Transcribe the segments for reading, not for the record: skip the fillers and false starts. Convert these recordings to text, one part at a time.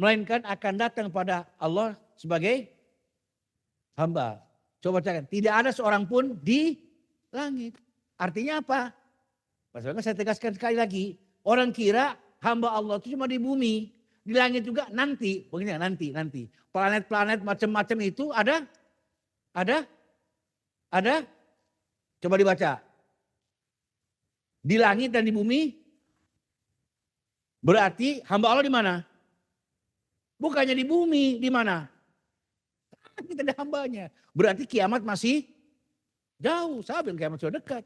melainkan akan datang pada Allah sebagai hamba. Coba bacakan, tidak ada seorang pun di langit. Artinya apa? Maksudnya saya tegaskan sekali lagi, orang kira hamba Allah itu cuma di bumi, di langit juga nanti, begini nanti. Planet-planet macam-macam itu ada, coba dibaca. Di langit dan di bumi, berarti hamba Allah di mana? Bukannya di bumi, di mana? Kita ada hambanya. Berarti kiamat masih jauh. Saya bilang kiamat sudah dekat.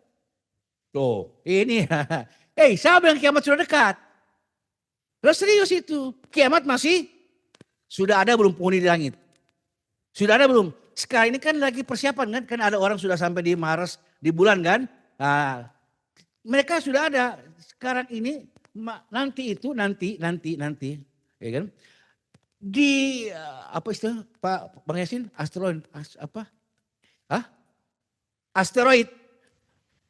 Tuh, ini. Saya bilang kiamat sudah dekat. Terus serius itu. Kiamat masih sudah ada belum penghuni di langit? Sudah ada belum? Sekarang ini kan lagi persiapan kan? Kan ada orang sudah sampai di Mars, di bulan kan? Nah, mereka sudah ada. Sekarang ini nanti. Ya kan? Di apa istilah Pak Bang Yasin, asteroid asteroid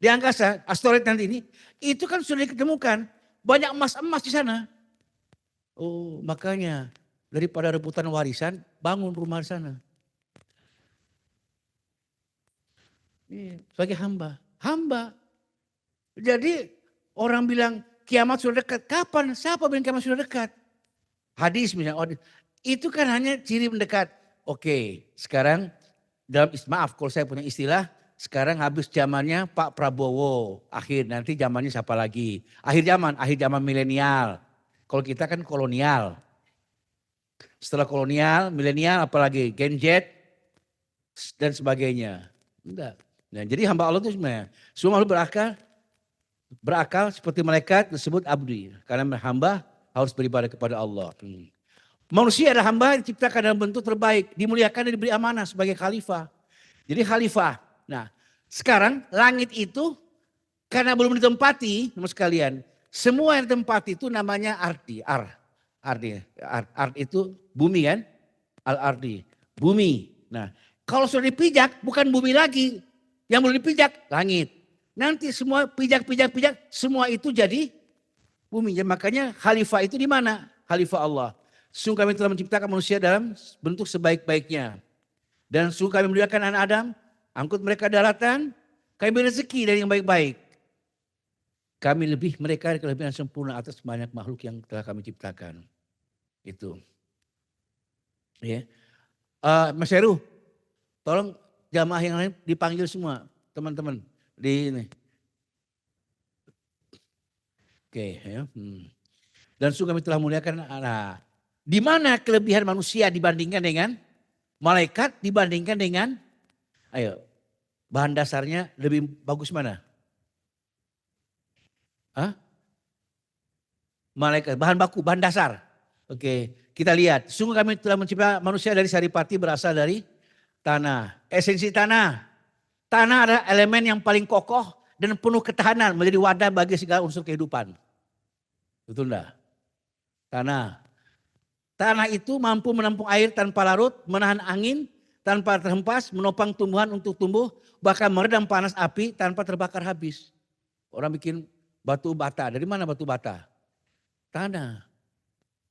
di angkasa, asteroid nanti ini itu kan sudah ditemukan banyak emas di sana. Oh, makanya daripada rebutan warisan, bangun rumah di sana. Sebagai hamba. Jadi orang bilang kiamat sudah dekat. Kapan? Siapa bilang kiamat sudah dekat? Hadis misalnya. Itu kan hanya ciri mendekat. Oke, sekarang maaf kalau saya punya istilah, sekarang habis zamannya Pak Prabowo. Nanti zamannya siapa lagi? Akhir zaman milenial. Kalau kita kan kolonial. Setelah kolonial, milenial apalagi Gen Z dan sebagainya. Enggak. Nah, jadi hamba Allah itu sebenarnya semua makhluk berakal seperti malaikat disebut abdi. Karena hamba harus beribadah kepada Allah. Manusia adalah hamba yang diciptakan dalam bentuk terbaik. Dimuliakan dan diberi amanah sebagai khalifah. Jadi khalifah. Nah sekarang langit itu karena belum ditempati teman sekalian. Semua yang ditempati itu namanya ardi. Ardi itu bumi kan. Al-ardi. Bumi. Nah kalau sudah dipijak bukan bumi lagi. Yang belum dipijak langit. Nanti semua pijak semua itu jadi bumi. Makanya khalifah itu di mana? Khalifah Allah. Sungguh kami telah menciptakan manusia dalam bentuk sebaik-baiknya. Dan sungguh kami memuliakan anak Adam, angkut mereka daratan, kami beri rezeki dari yang baik-baik. Kami mereka kelebihan sempurna atas banyak makhluk yang telah kami ciptakan. Itu. Ya. Mas Heru, tolong jamaah yang lain dipanggil semua, teman-teman. Di ini. Oke, ya. Dan sungguh kami telah memuliakan anak. Di mana kelebihan manusia dibandingkan dengan malaikat dibandingkan dengan bahan dasarnya lebih bagus mana? Malaikat, bahan baku, bahan dasar. Oke, kita lihat. Sungguh kami telah mencipta manusia dari saripati berasal dari tanah. Esensi tanah. Tanah adalah elemen yang paling kokoh dan penuh ketahanan menjadi wadah bagi segala unsur kehidupan. Betul enggak? Tanah itu mampu menampung air tanpa larut, menahan angin tanpa terhempas, menopang tumbuhan untuk tumbuh, bahkan meredam panas api tanpa terbakar habis. Orang bikin batu bata. Dari mana batu bata? Tanah.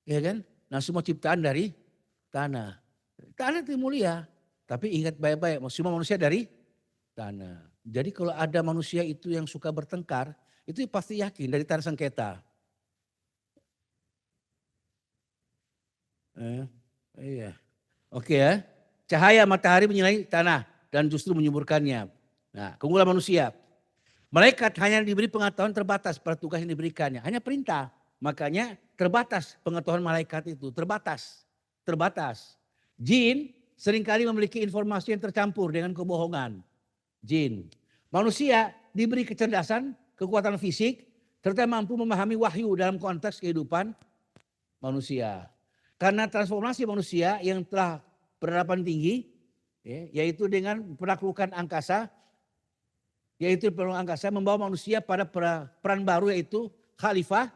Ya kan? Nah semua ciptaan dari tanah. Tanah itu mulia. Tapi ingat baik-baik, semua manusia dari tanah. Jadi kalau ada manusia itu yang suka bertengkar, itu pasti yakin dari tanah sengketa. Iya. Oke ya. Cahaya matahari menyinari tanah dan justru menyuburkannya. Nah, keunggulan manusia. Malaikat hanya diberi pengetahuan terbatas pada tugas yang diberikannya. Hanya perintah. Makanya terbatas pengetahuan malaikat itu. Terbatas. Jin seringkali memiliki informasi yang tercampur dengan kebohongan. Jin. Manusia diberi kecerdasan, kekuatan fisik, serta mampu memahami wahyu dalam konteks kehidupan manusia. Karena transformasi manusia yang telah berhadapan tinggi, yaitu dengan penaklukan angkasa, membawa manusia pada peran baru yaitu khalifah.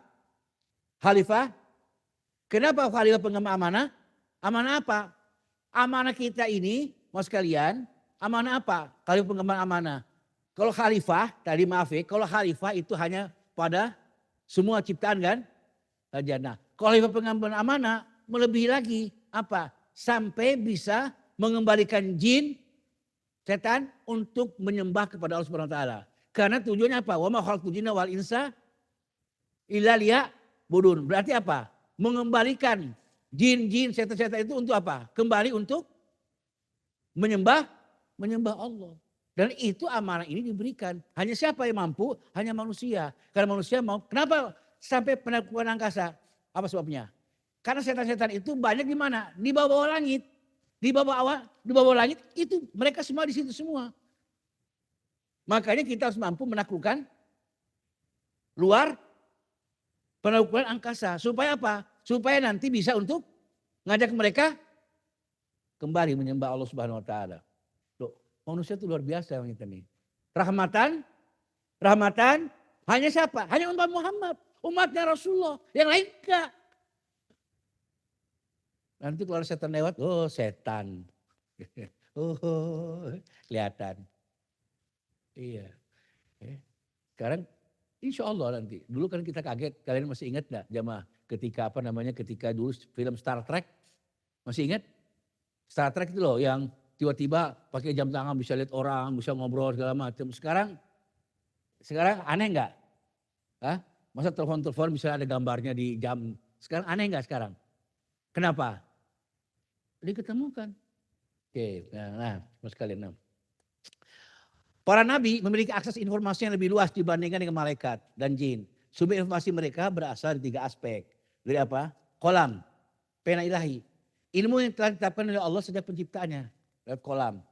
Kenapa khalifah pengemban amanah? Amanah apa? Amanah kita ini, mas sekalian, amanah apa? Khalifah pengemban amanah. Kalau khalifah, kalau khalifah itu hanya pada semua ciptaan kan? Nah, kalau khalifah pengemban amanah, melebihi lagi. Apa? Sampai bisa mengembalikan jin, setan untuk menyembah kepada Allah Subhanahu wa taala. Karena tujuannya apa? Wa ma khalaqtul jinna wal insa illa liya'budun. Berarti apa? Mengembalikan jin-jin, setan-setan itu untuk apa? Kembali untuk menyembah Allah. Dan itu amanah ini diberikan. Hanya siapa yang mampu? Hanya manusia. Karena manusia mau. Kenapa sampai penaklukan angkasa? Apa sebabnya? Karena setan-setan itu banyak di mana? Di bawah langit. Di bawah langit itu mereka semua di situ semua. Makanya kita harus mampu menaklukkan luar penaklukan angkasa. Supaya apa? Supaya nanti bisa untuk ngajak mereka kembali menyembah Allah Subhanahu wa taala. Loh, manusia itu luar biasa yang kita nih. Rahmatan hanya siapa? Hanya umat Muhammad, umatnya Rasulullah. Yang lain enggak. Nanti kalau setan lewat, oh setan. Oh, kelihatan. Iya. Sekarang insya Allah nanti. Dulu kan kita kaget, kalian masih ingat enggak jamaah? Ketika dulu film Star Trek, masih ingat? Star Trek itu loh yang tiba-tiba pakai jam tangan bisa lihat orang, bisa ngobrol segala macam. Sekarang aneh enggak? Hah? Masa telepon bisa ada gambarnya di jam. Sekarang aneh enggak sekarang? Kenapa? Diketemukan. Oke, nah mas kalian. Para nabi memiliki akses informasi yang lebih luas dibandingkan dengan malaikat dan jin. Sumber informasi mereka berasal dari 3 aspek. Dari apa? Kolam, pena ilahi. Ilmu yang telah ditetapkan oleh Allah sejak penciptaannya. Dari kolam.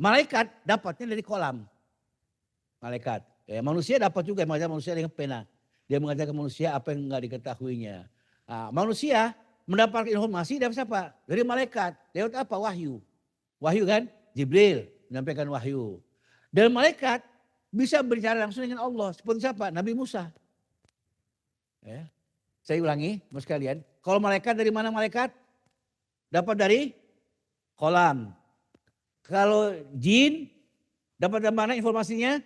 Malaikat dapatnya dari kolam. Malaikat. Manusia dapat juga, manusia dengan pena. Dia mengajarkan manusia apa yang enggak diketahuinya. Nah, manusia mendapatkan informasi dari siapa? Dari malaikat. Lewat apa? Wahyu. Wahyu kan? Jibril menyampaikan wahyu. Dan malaikat bisa berbicara langsung dengan Allah. Seperti siapa? Nabi Musa. Ya. Saya ulangi, mas kalian. Kalau malaikat dari mana malaikat? Dapat dari kolam. Kalau jin dapat dari mana informasinya?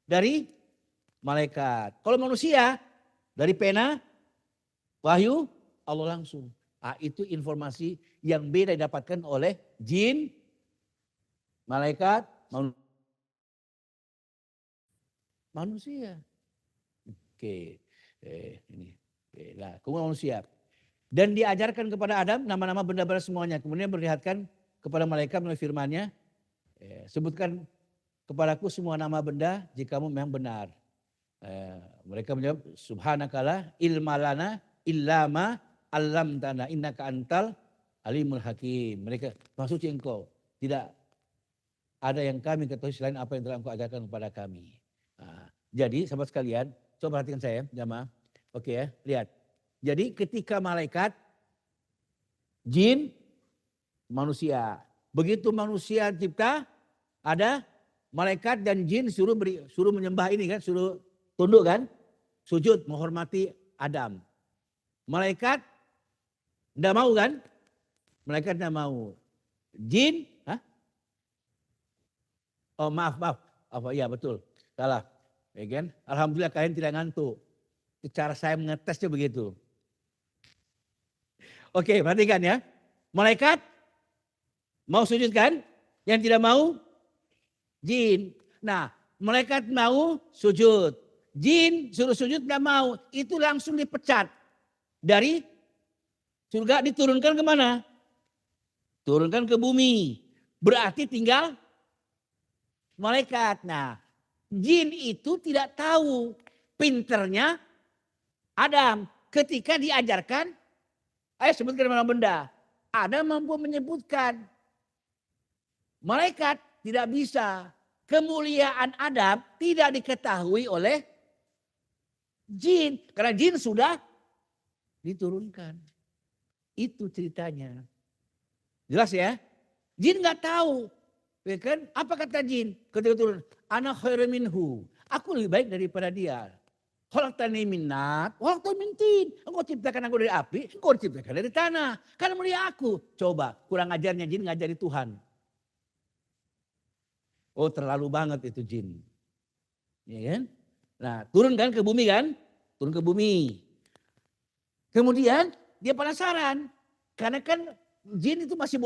Dari malaikat. Kalau manusia dari pena, wahyu, Allah langsung. Itu informasi yang beda didapatkan oleh jin, malaikat, manusia. Oke, ini. Nah, kemudian manusia. Dan diajarkan kepada Adam nama-nama benda-benda semuanya. Kemudian berlihatkan kepada malaikat melalui firman-Nya. Sebutkan kepadaku semua nama benda jika kamu memang benar. Mereka menjawab, subhanakala ilmalana illama allamtana innaka antal alimul hakim. Mereka, maksudnya engkau. Tidak ada yang kami ketahui selain apa yang telah engkau ajarkan kepada kami. Jadi sahabat sekalian, coba perhatikan saya jamaah. Oke ya, lihat. Jadi ketika malaikat, jin, manusia. Begitu manusia cipta, ada malaikat dan jin suruh menyembah ini kan, suruh tunduk kan, sujud menghormati Adam. Malaikat enggak mau kan? Malaikat enggak mau. Jin, oh maaf. Apa ya betul. Salah. Ya kan? Alhamdulillah kalian tidak ngantuk. Cara saya mengetesnya begitu. Oke, perhatikan ya. Malaikat mau sujud kan? Yang tidak mau jin. Nah, malaikat mau sujud. Jin suruh sujud nggak mau. Itu langsung dipecat. Dari surga diturunkan kemana? Turunkan ke bumi. Berarti tinggal malaikat. Nah, jin itu tidak tahu. Pinternya Adam ketika diajarkan, ayo sebutkan mana benda. Adam mampu menyebutkan. Malaikat tidak bisa. Kemuliaan Adam tidak diketahui oleh jin. Karena jin sudah diturunkan. Itu ceritanya. Jelas ya? Jin nggak tahu. Ya kan? Apa kata jin? Ketika turun, ana khairu minhu. Aku lebih baik daripada dia. Khalaqtani min nar, wa khalaqtahu min tin. Engkau ciptakan aku dari api, engkau diciptakan dari tanah. Karena mulia aku. Coba, kurang ajarnya jin ngajari Tuhan. Oh, terlalu banget itu jin. Ya kan? Nah, turun kan ke bumi kan? Turun ke bumi. Kemudian dia penasaran. Karena kan jin itu masih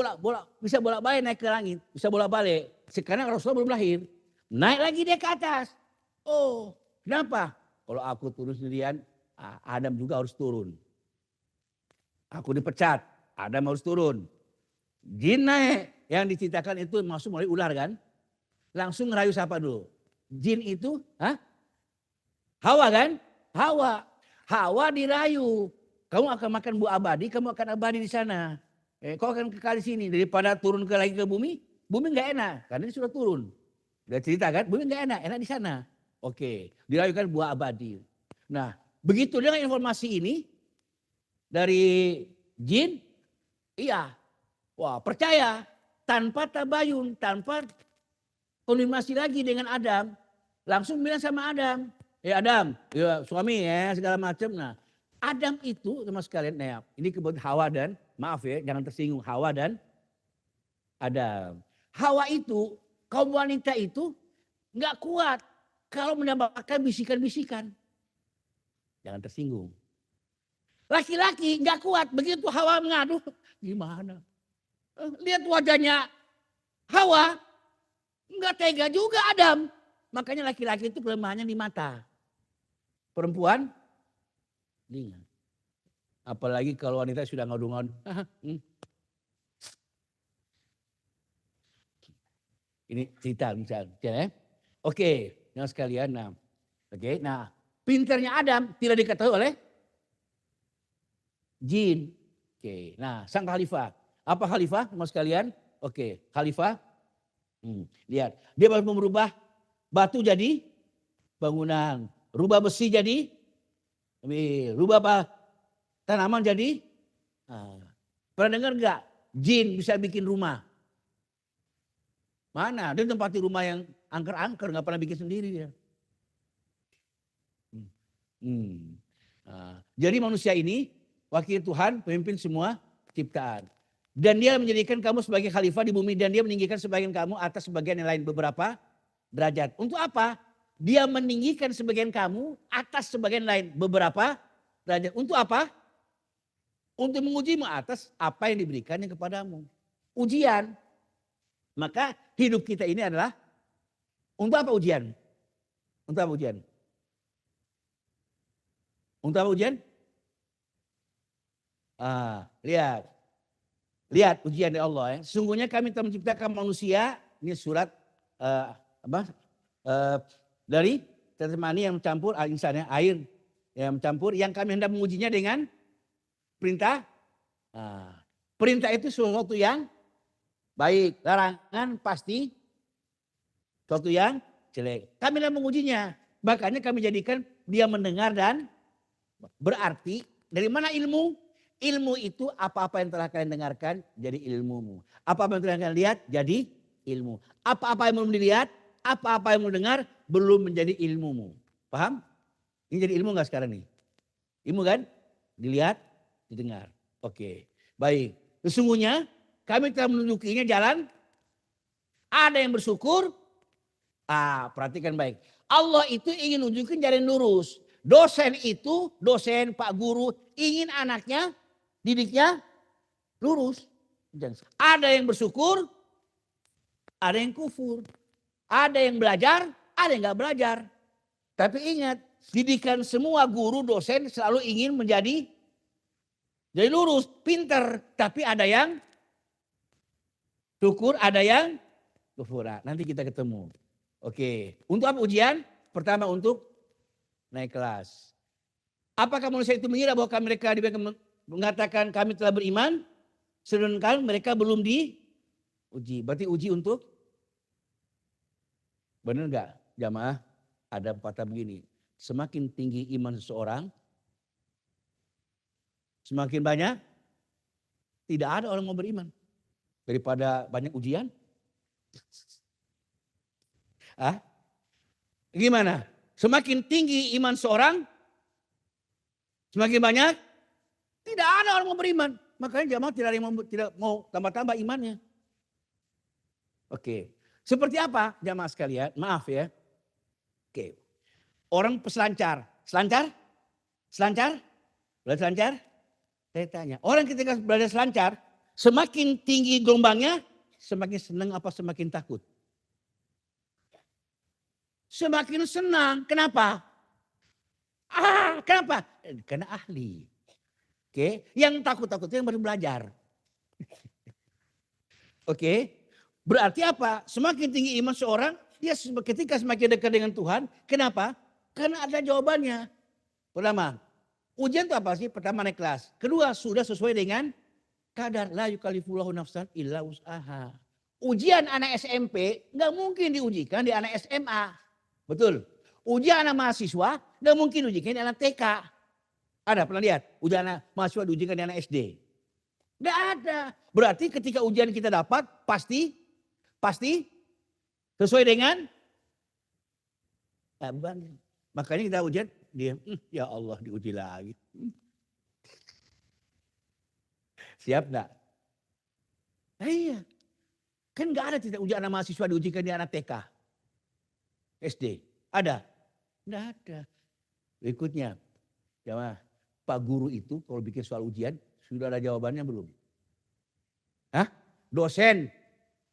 bisa bolak-balik naik ke langit, bisa bolak-balik. Sekarang Rasulullah belum lahir. Naik lagi dia ke atas. Oh, kenapa? Kalau aku turun sendirian, Adam juga harus turun. Aku dipecat, Adam harus turun. Jin naik, yang diceritakan itu masuk melalui ular kan. Langsung ngerayu siapa dulu? Jin itu, Hawa kan? Hawa dirayu. Kamu akan makan buah abadi, kamu akan abadi di sana. Kau akan kekal di sini. Daripada turun lagi ke bumi nggak enak. Karena dia sudah turun. Dia cerita kan, bumi nggak enak di sana. Oke, dirayukan buah abadi. Nah, begitu dengan informasi ini dari jin, iya. Wah, percaya. Tanpa tabayun, tanpa konfirmasi lagi dengan Adam. Langsung bilang sama Adam. Adam, ya suami ya segala macam. Nah, Adam itu sama sekalian, nah ini kebetulan Hawa dan, maaf ya jangan tersinggung, Hawa dan Adam. Hawa itu, kaum wanita itu nggak kuat kalau mendapatkan bisikan-bisikan. Jangan tersinggung. Laki-laki nggak kuat, begitu Hawa mengadu, gimana? Lihat wajahnya Hawa, nggak tega juga Adam. Makanya laki-laki itu kelemahannya di mata. Perempuan, ringan. Apalagi kalau wanita sudah ngadu-ngadu. Ini cerita misalnya. Ya. Oke, yang sekalian. Nah, pinternya Adam tidak diketahui oleh jin. Oke, nah sang khalifah. Apa khalifah, teman sekalian? Oke, khalifah. Lihat, dia baru merubah batu jadi bangunan, rubah besi jadi, rubah apa? Tanaman jadi. Pernah dengar nggak? Jin bisa bikin rumah. Mana? Dia tempati rumah yang angker-angker, nggak pernah bikin sendiri dia. Jadi manusia ini wakil Tuhan, pemimpin semua ciptaan. Dan dia menjadikan kamu sebagai khalifah di bumi, dan dia meninggikan sebagian kamu atas sebagian yang lain beberapa derajat. Untuk apa? Dia meninggikan sebagian kamu atas sebagian lain beberapa derajat. Untuk apa? Untuk mengujimu atas apa yang diberikannya kepadamu. Ujian. Maka hidup kita ini adalah untuk apa ujian? Untuk apa ujian? Untuk apa ujian? Lihat ujian dari Allah ya. Sesungguhnya kami telah menciptakan manusia. Ini surat dari terjemani yang mencampur insan ya, air yang mencampur, yang kami hendak mengujinya dengan perintah. Perintah itu sesuatu yang baik, larangan pasti sesuatu yang jelek. Kami hendak mengujinya, makanya kami jadikan dia mendengar dan berarti dari mana ilmu? Ilmu itu apa-apa yang telah kalian dengarkan jadi ilmumu. Apa-apa yang telah kalian lihat jadi ilmu. Apa-apa yang belum dilihat, apa-apa yang belum dengar belum menjadi ilmumu. Paham? Ini jadi ilmu gak sekarang nih? Ilmu kan? Dilihat, didengar. Oke, baik. Sesungguhnya kami telah menunjukinya jalan. Ada yang bersyukur. Perhatikan baik. Allah itu ingin nunjukin jalan lurus. Dosen itu, dosen, pak guru ingin anaknya, didiknya lurus. Ada yang bersyukur, ada yang kufur. Ada yang belajar, ada yang gak belajar. Tapi ingat, didikan semua guru, dosen selalu ingin menjadi jadi lurus, pinter. Tapi ada yang syukur, ada yang kufur. Nanti kita ketemu. Oke, untuk apa ujian? Pertama untuk naik kelas. Apakah manusia itu mengira bahwa mereka mengatakan kami telah beriman, sedangkan mereka belum diuji. Berarti uji untuk, benar nggak jamaah? Ada pepatah begini, semakin tinggi iman seseorang, semakin banyak tidak ada orang mau beriman. Daripada banyak ujian. Gimana? Semakin tinggi iman seorang, semakin banyak tidak ada orang mau beriman. Makanya jamaah tidak mau tambah-tambah imannya. Oke. Seperti apa jamaah sekalian? Maaf ya. Oke. Orang peselancar. Selancar? Boleh selancar? Saya tanya, orang ketika belajar selancar, semakin tinggi gelombangnya, semakin senang apa semakin takut? Semakin senang. Kenapa? Kenapa? Karena ahli. Oke, yang takut-takut itu yang baru belajar. Oke, berarti apa? Semakin tinggi iman seorang, dia ketika semakin dekat dengan Tuhan. Kenapa? Karena ada jawabannya. Pertama, ujian itu apa sih? Pertama naik kelas. Kedua, sudah sesuai dengan kadar. La yukallifullahu nafsan illa wus'aha. Ujian anak SMP nggak mungkin diujikan di anak SMA. Betul. Ujian anak mahasiswa nggak mungkin diujikan di anak TK. Ada pernah lihat? Ujian anak mahasiswa diujikan di anak SD. Nggak ada. Berarti ketika ujian kita dapat pasti sesuai dengan makanya kita ujian dia ya Allah diuji lagi. Siap nggak? Iya. Kan nggak ada tidak ujian anak mahasiswa diujikan di anak TK. SD. Ada? Nggak ada. Berikutnya. Jamaah, Pak Guru itu kalau bikin soal ujian sudah ada jawabannya belum? Hah? Dosen,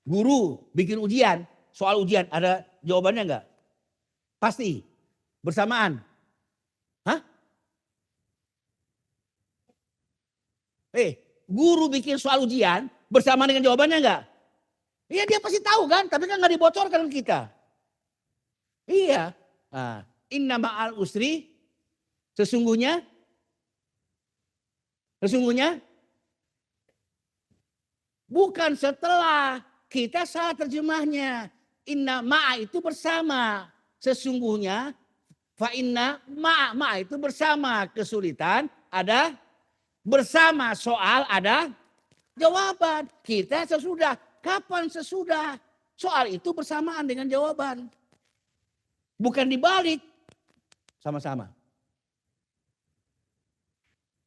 guru bikin ujian, soal ujian ada jawabannya enggak? Pasti. Bersamaan. Hah? Guru bikin soal ujian bersamaan dengan jawabannya enggak? Iya dia pasti tahu kan, tapi kan enggak dibocorkan ke kita. Iya. Nah, inna ma'al usri sesungguhnya bukan setelah, kita salah terjemahnya. Inna ma'a itu bersama. Sesungguhnya fa inna ma'a itu bersama. Kesulitan ada bersama, soal ada jawaban. Kita sesudah. Kapan sesudah? Soal itu bersamaan dengan jawaban. Bukan dibalik. Sama-sama.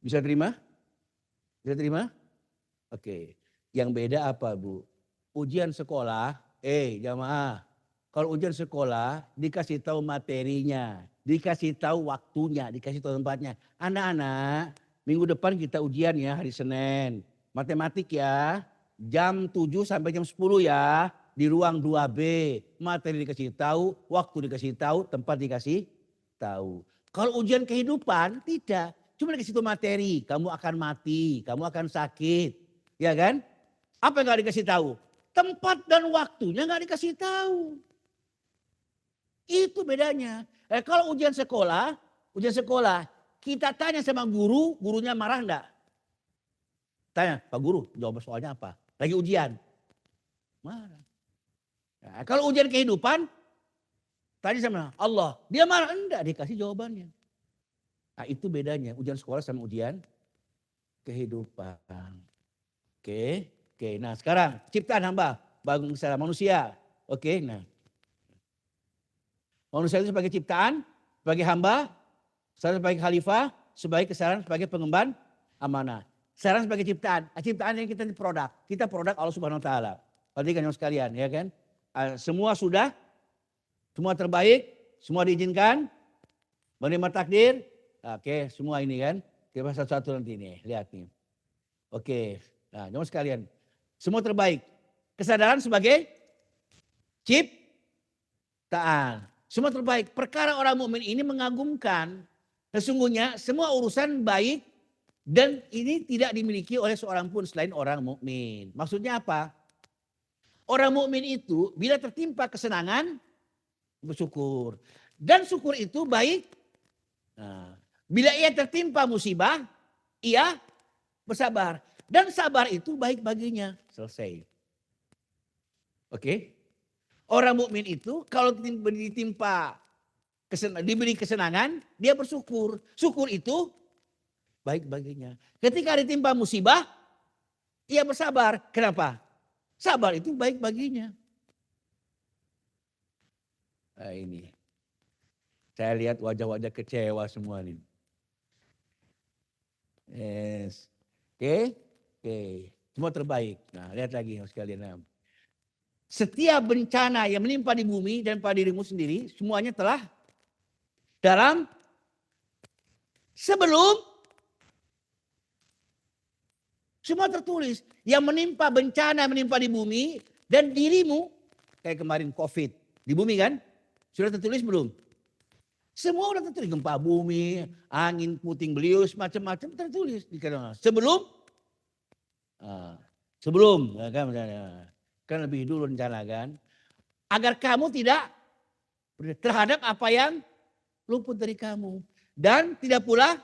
Bisa terima? Bisa terima? Oke. Yang beda apa Bu? Ujian sekolah, jamaah. Kalau ujian sekolah dikasih tahu materinya, dikasih tahu waktunya, dikasih tahu tempatnya. Anak-anak, minggu depan kita ujian ya hari Senin. Matematik ya, jam 7 sampai jam 10 ya. Di ruang 2B. Materi dikasih tahu, waktu dikasih tahu, tempat dikasih tahu. Kalau ujian kehidupan tidak. Cuma dikasih tahu materi, kamu akan mati, kamu akan sakit. Ya kan? Apa yang gak dikasih tahu? Tempat dan waktunya gak dikasih tahu. Itu bedanya. Kalau ujian sekolah, kita tanya sama guru, gurunya marah enggak? Tanya, Pak Guru, jawab soalnya apa? Lagi ujian. Marah. Nah, kalau ujian kehidupan, tadi sama Allah, dia marah enggak? Dikasih jawabannya. Nah itu bedanya ujian sekolah sama ujian kehidupan. Oke. Nah sekarang ciptaan hamba bangsa manusia. Oke, nah. Manusia itu sebagai ciptaan, sebagai hamba, sebagai khalifah, sebagai kesaran, sebagai pengemban amanah. Sekarang sebagai ciptaan, ciptaan yang kita produk. Kita produk Allah Subhanahu wa taala. Perhatikan yang sekalian, ya kan? Semua sudah, semua terbaik, semua diizinkan, menerima takdir. Oke, semua ini kan. Kita satu-satu nanti nih, lihat nih. Oke, nah jemaah sekalian. Semua terbaik. Kesadaran sebagai ciptaan. Semua terbaik. Perkara orang mukmin ini mengagumkan. Sesungguhnya semua urusan baik dan ini tidak dimiliki oleh seorang pun selain orang mukmin. Maksudnya apa? Orang mukmin itu bila tertimpa kesenangan bersyukur. Dan syukur itu baik. Nah, bila ia tertimpa musibah, ia bersabar. Dan sabar itu baik baginya. Selesai. Oke. Orang mukmin itu kalau ditimpa diberi kesenangan, dia bersyukur. Syukur itu baik baginya. Ketika ditimpa musibah, ia bersabar. Kenapa? Sabar itu baik baginya. Nah ini. Saya lihat wajah-wajah kecewa semua ini. Yes. Oke. Semua terbaik. Nah lihat lagi sekalian. Setiap bencana yang menimpa di bumi dan pada dirimu sendiri, semuanya telah dalam sebelum Semua tertulis. Yang menimpa bencana menimpa di bumi dan dirimu. Kayak kemarin COVID di bumi kan. Sudah tertulis belum? Semua udah tertulis. Gempa bumi, angin puting beliung, macam-macam tertulis. Sebelum. Sebelum. Kan lebih dulu rencana kan. Agar kamu tidak terhadap apa yang luput dari kamu. Dan tidak pula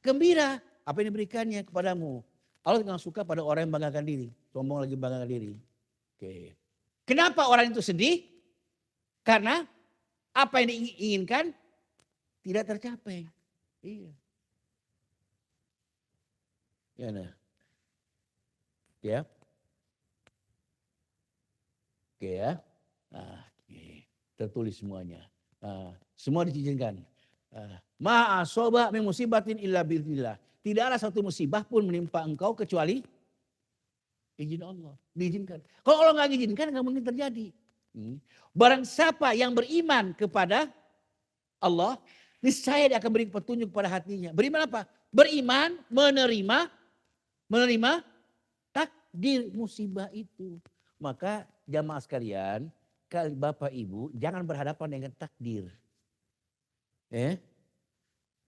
gembira apa yang diberikannya kepadamu. Allah tidak suka pada orang yang banggakan diri. Sombong lagi banggakan diri. Oke. Kenapa orang itu sedih? Karena apa yang diinginkan tidak tercapai. Iya. Ya, nah. Ya. Oke ya. Nah, oke. Tertulis semuanya. Semua diizinkan. Ma'asoba min musibatin illa bi'idznillah. Tidak ada satu musibah pun menimpa engkau kecuali izin Allah. Diizinkan. Kalau Allah nggak izinkan nggak mungkin terjadi. Barang siapa yang beriman kepada Allah, niscaya dia akan beri petunjuk kepada hatinya. Beriman apa? Beriman menerima takdir musibah itu. Maka jamaah sekalian, Bapak Ibu jangan berhadapan dengan takdir.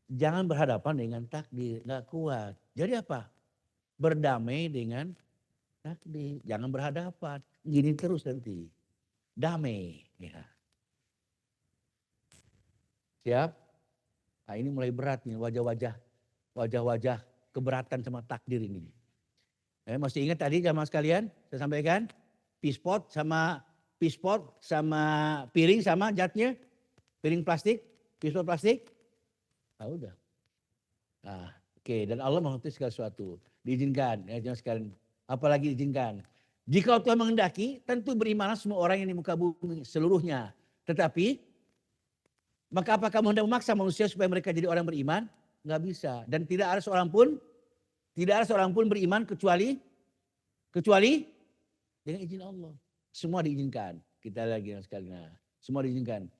Jangan berhadapan dengan takdir, nggak kuat. Jadi apa? Berdamai dengan takdir, jangan berhadapan. Gini terus nanti, damai. Ya. Siap? Nah, ini mulai berat nih wajah-wajah keberatan sama takdir ini. Masih ingat tadi jamaah sekalian saya sampaikan pispot sama piring sama jatnya, piring plastik, pispot plastik. Nah, udah. Nah, oke. Dan Allah mengatur segala sesuatu. Diizinkan. Ya, jangan sekalian. Apalagi diizinkan. Jika Tuhan menghendaki, tentu berimanlah semua orang yang di muka bumi seluruhnya. Tetapi, maka apakah kamu hendak memaksa manusia supaya mereka jadi orang beriman? Nggak bisa. Dan tidak ada seorang pun beriman kecuali dengan izin Allah. Semua diizinkan. Kita lagi sekalian. Semua diizinkan.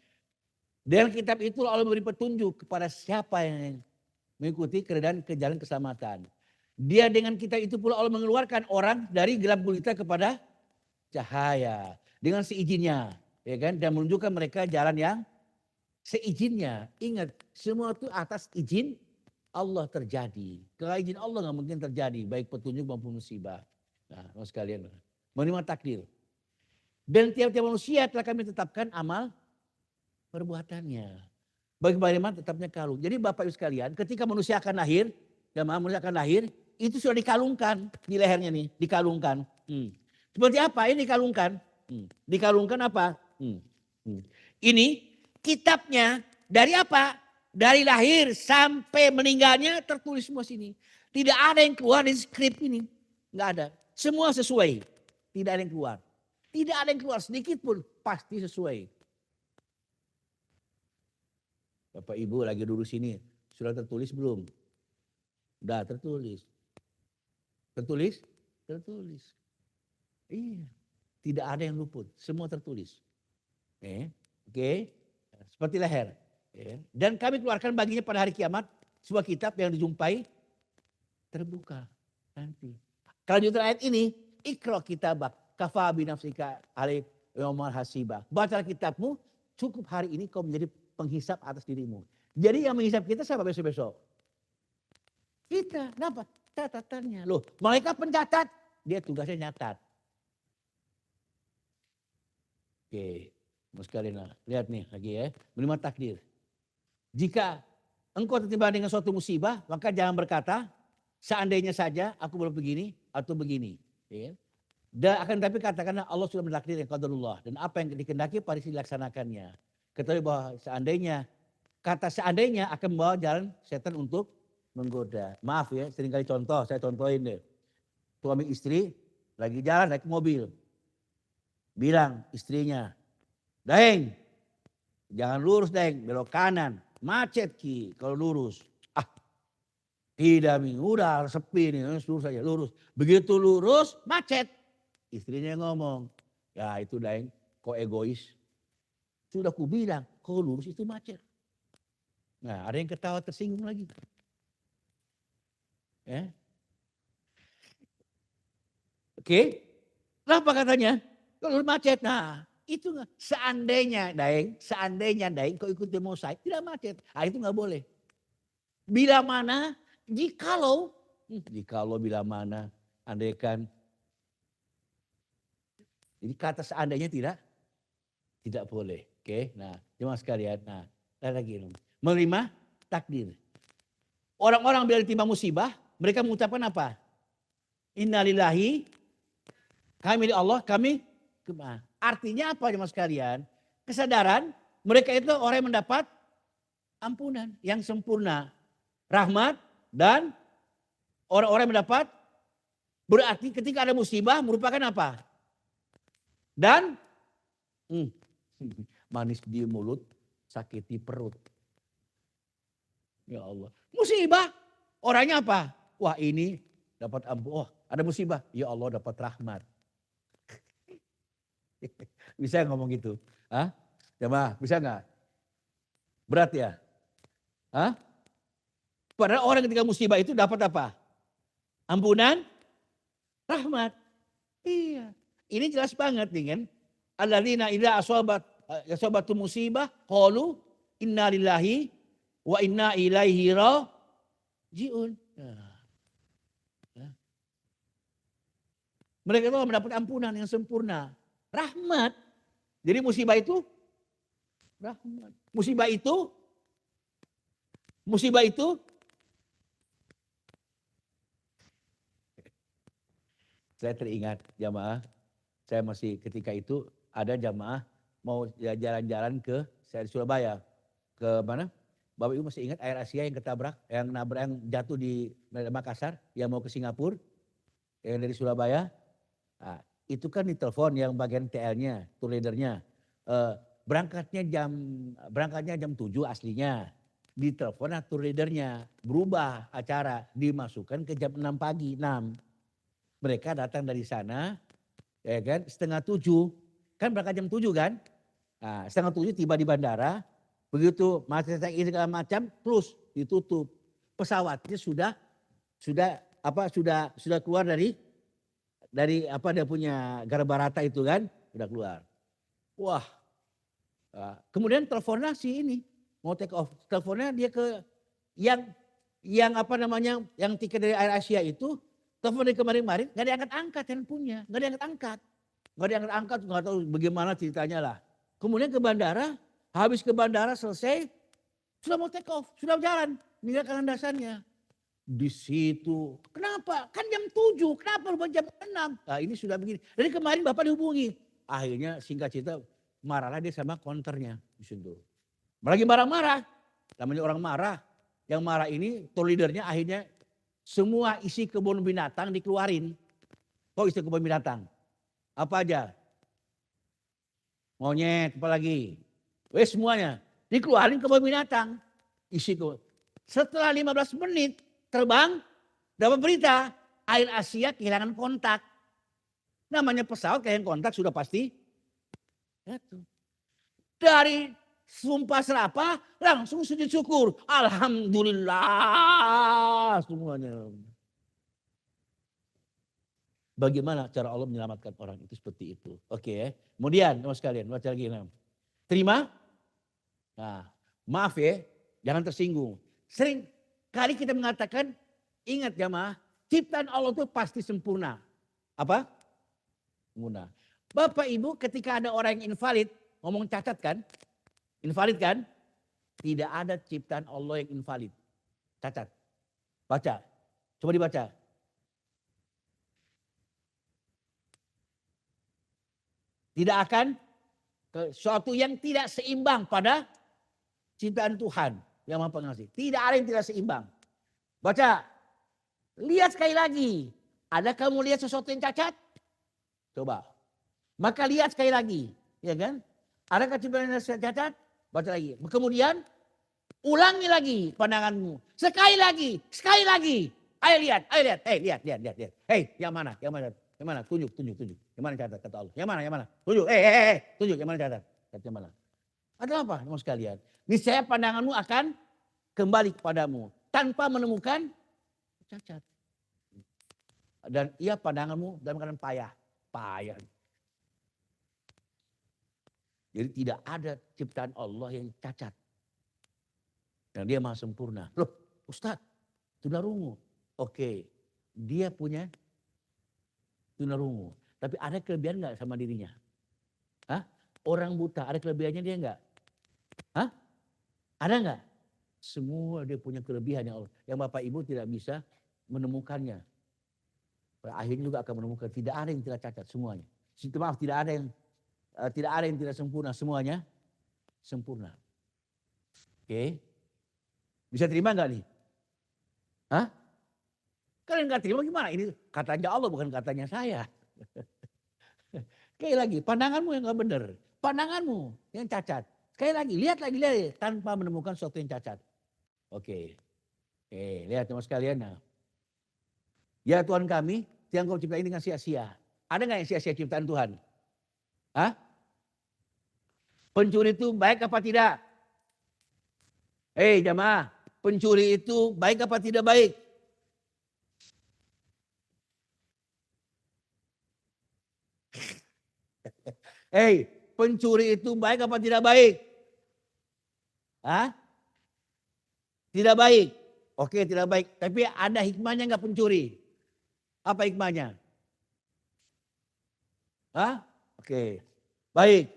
Dalam kitab itu Allah memberi petunjuk kepada siapa yang mengikuti keredaan ke jalan keselamatan. Dia dengan kitab itu pula Allah mengeluarkan orang dari gelap gulita kepada cahaya. Dengan seizinnya. Ya kan? Dan menunjukkan mereka jalan yang seizinnya. Ingat, semua itu atas izin Allah terjadi. Kalau izin Allah nggak mungkin terjadi. Baik petunjuk maupun musibah. Nah, sekalian. Menerima takdir. Dan tiap-tiap manusia telah kami tetapkan amal perbuatannya. Bagaimana tetapnya kalung. Jadi Bapak Ibu sekalian, ketika manusia akan lahir, itu sudah dikalungkan di lehernya nih, dikalungkan. Seperti apa ini dikalungkan? Dikalungkan apa? Ini kitabnya dari apa? Dari lahir sampai meninggalnya tertulis semua sini. Tidak ada yang keluar dari skrip ini. Enggak ada. Semua sesuai. Tidak ada yang keluar. Tidak ada yang keluar sedikit pun pasti sesuai. Bapak Ibu lagi duduk sini, sudah tertulis belum? Sudah tertulis. Tertulis? Tertulis. Iya. Tidak ada yang luput, semua tertulis. Oke. Seperti leher. Dan kami keluarkan baginya pada hari kiamat sebuah kitab yang dijumpai terbuka nanti. Kelanjutan ayat ini, Iqra kitabak kafa binafsika alaik yawmal hasibah. Baca kitabmu, cukup hari ini kau menjadi penghisap atas dirimu. Jadi yang menghisap kita siapa besok-besok? Kita. Kenapa? Catatannya. Loh, malaikat pencatat. Dia tugasnya nyatat. Oke. Mau sekalian lihat nih lagi ya. Menerima takdir. Jika engkau tertimpa dengan suatu musibah, maka jangan berkata, seandainya saja aku belum begini atau begini. Ya. Dan akan tapi katakanlah Allah sudah menakdir yang qadarullah. Dan apa yang dikehendaki pasti dilaksanakannya. Ketahui bahwa kata seandainya akan membawa jalan setan untuk menggoda. Maaf ya, seringkali contoh, saya contohin deh. Suami istri lagi jalan naik mobil. Bilang istrinya, Daeng, jangan lurus Daeng, belok kanan. Macet Ki kalau lurus. Tidak Mi, udah sepi nih, lurus saja, lurus. Begitu lurus, macet. Istrinya ngomong, ya itu Daeng, kok egois. Sudah ku bilang, kalau lurus itu macet. Nah, ada yang ketawa tersinggung lagi. Oke. Kenapa katanya? Kalau macet. Nah, itu seandainya Daeng kau ikut demo saya tidak macet. Ah itu nggak boleh. Bila mana, jikalau bila mana, andaikan. Jadi kata seandainya tidak boleh. Oke, nah jemaah sekalian. Nah, lagi menerima takdir. Orang-orang bila ditimpa musibah, mereka mengucapkan apa? Innalillahi, kami di Allah, kami artinya apa jemaah sekalian? Kesadaran mereka itu orang yang mendapat ampunan yang sempurna. Rahmat dan orang-orang yang mendapat, berarti ketika ada musibah merupakan apa? Dan manis di mulut, sakit di perut. Ya Allah. Musibah. Orangnya apa? Wah ini dapat ampun. Oh ada musibah. Ya Allah dapat rahmat. Bisa ngomong gitu? Hah? Coba bisa nggak? Berat ya? Hah? Padahal orang ketika musibah itu dapat apa? Ampunan, rahmat. Iya. Ini jelas banget nih kan. Alladzina idza asabatu musibah qalu inna lillahi wa inna ilaihi rajiun. Mereka itu mendapat ampunan yang sempurna. Rahmat. Jadi musibah itu rahmat. Musibah itu saya teringat jamaah. Saya masih ketika itu ada jamaah mau jalan-jalan ke saya di Surabaya. Ke mana? Bapak Ibu masih ingat Air Asia yang ketabrak, yang jatuh di Makassar, yang mau ke Singapura, yang dari Surabaya. Nah, itu kan ditelepon yang bagian TL-nya, tour leader-nya. Berangkatnya jam 7 aslinya. Ditelepon tour leader-nya, berubah acara, dimasukkan ke jam 6 pagi, 6. Mereka datang dari sana, ya kan, 6:30, kan berangkat jam 7 kan. Nah, 6:30 tiba di bandara, begitu macet ini segala macam, terus ditutup. Pesawatnya sudah keluar dari apa dia punya Garabarata itu kan, sudah keluar. Wah, kemudian teleponnya si ini mau take off, teleponnya dia ke yang apa namanya, yang tiket dari Air Asia itu. Telepon dari kemarin-kemarin gak diangkat-angkat handphonenya, gak diangkat-angkat. Gak tahu bagaimana ceritanya lah. Kemudian ke bandara, habis ke bandara selesai, sudah mau take off, sudah jalan, meninggalkan landasannya. Di situ, kenapa? Kan jam 7, kenapa lupa jam 6? Nah ini sudah begini, dari kemarin Bapak dihubungi. Akhirnya singkat cerita, marahlah dia sama konternya di situ. Lagi marah-marah, namanya orang marah. Yang marah ini, tour leadernya akhirnya semua isi kebun binatang dikeluarin. Kok isi kebun binatang? Apa aja? Monyet, apa lagi? Semuanya dikeluarin kebun binatang. Isi kebun. Setelah 15 menit terbang, dapat berita Air Asia kehilangan kontak. Namanya pesawat kehilangan kontak sudah pasti. Dari sumpah serapah langsung sujud syukur. Alhamdulillah semuanya. Bagaimana cara Allah menyelamatkan orang itu seperti itu. Oke ya. Kemudian teman sekalian baca lagi. Terima. Nah maaf ya, jangan tersinggung. Sering kali kita mengatakan, ingat jamaah, ciptaan Allah itu pasti sempurna. Apa? Sempurna. Bapak Ibu ketika ada orang yang invalid, ngomong cacat kan? Invalid kan? Tidak ada ciptaan Allah yang invalid. Cacat. Baca. Coba dibaca. Tidak akan sesuatu yang tidak seimbang pada ciptaan Tuhan yang Maha Pengasih. Tidak ada yang tidak seimbang. Baca. Lihat sekali lagi. Ada kamu lihat sesuatu yang cacat? Coba. Maka lihat sekali lagi. Ya kan? Adakah ciptaan yang cacat? Baca lagi. Kemudian ulangi lagi pandanganmu. Sekali lagi. Ayo lihat. Hei, lihat. Hei, yang mana? Tunjuk. Yang mana catat kata Allah? Yang mana? Tunjuk. Tunjuk yang mana catat? Kata mana? Ada apa, teman sekalian? Niscaya pandanganmu akan kembali kepadamu tanpa menemukan cacat. Dan ia pandanganmu dalam keadaan payah. Payah. Jadi tidak ada ciptaan Allah yang cacat. Dan dia maha sempurna. Loh Ustaz, tunarungu. Oke, dia punya tunarungu. Tapi ada kelebihan nggak sama dirinya? Hah? Orang buta ada kelebihannya dia nggak? Hah? Ada nggak? Semua dia punya kelebihan yang Bapak Ibu tidak bisa menemukannya. Akhirnya juga akan menemukan tidak ada yang tidak cacat semuanya. Maaf, tidak ada yang tidak sempurna, semuanya sempurna. Oke. Bisa terima nggak nih? Hah? Kalian nggak terima gimana? Ini katanya Allah bukan katanya saya. Sekali lagi, pandanganmu yang nggak benar, pandanganmu yang cacat. Sekali lagi, lihat tanpa menemukan sesuatu yang cacat. Oke, lihat teman sekalian. Nah. Ya Tuhan kami, yang kau ciptain dengan sia-sia. Ada nggak yang sia-sia ciptaan Tuhan? Hah? Pencuri itu baik apa tidak? Jamaah, pencuri itu baik apa tidak baik? Pencuri itu baik apa tidak baik? Hah? Tidak baik. Oke, tidak baik. Tapi ada hikmahnya nggak pencuri? Apa hikmahnya? Hah? Oke. Baik.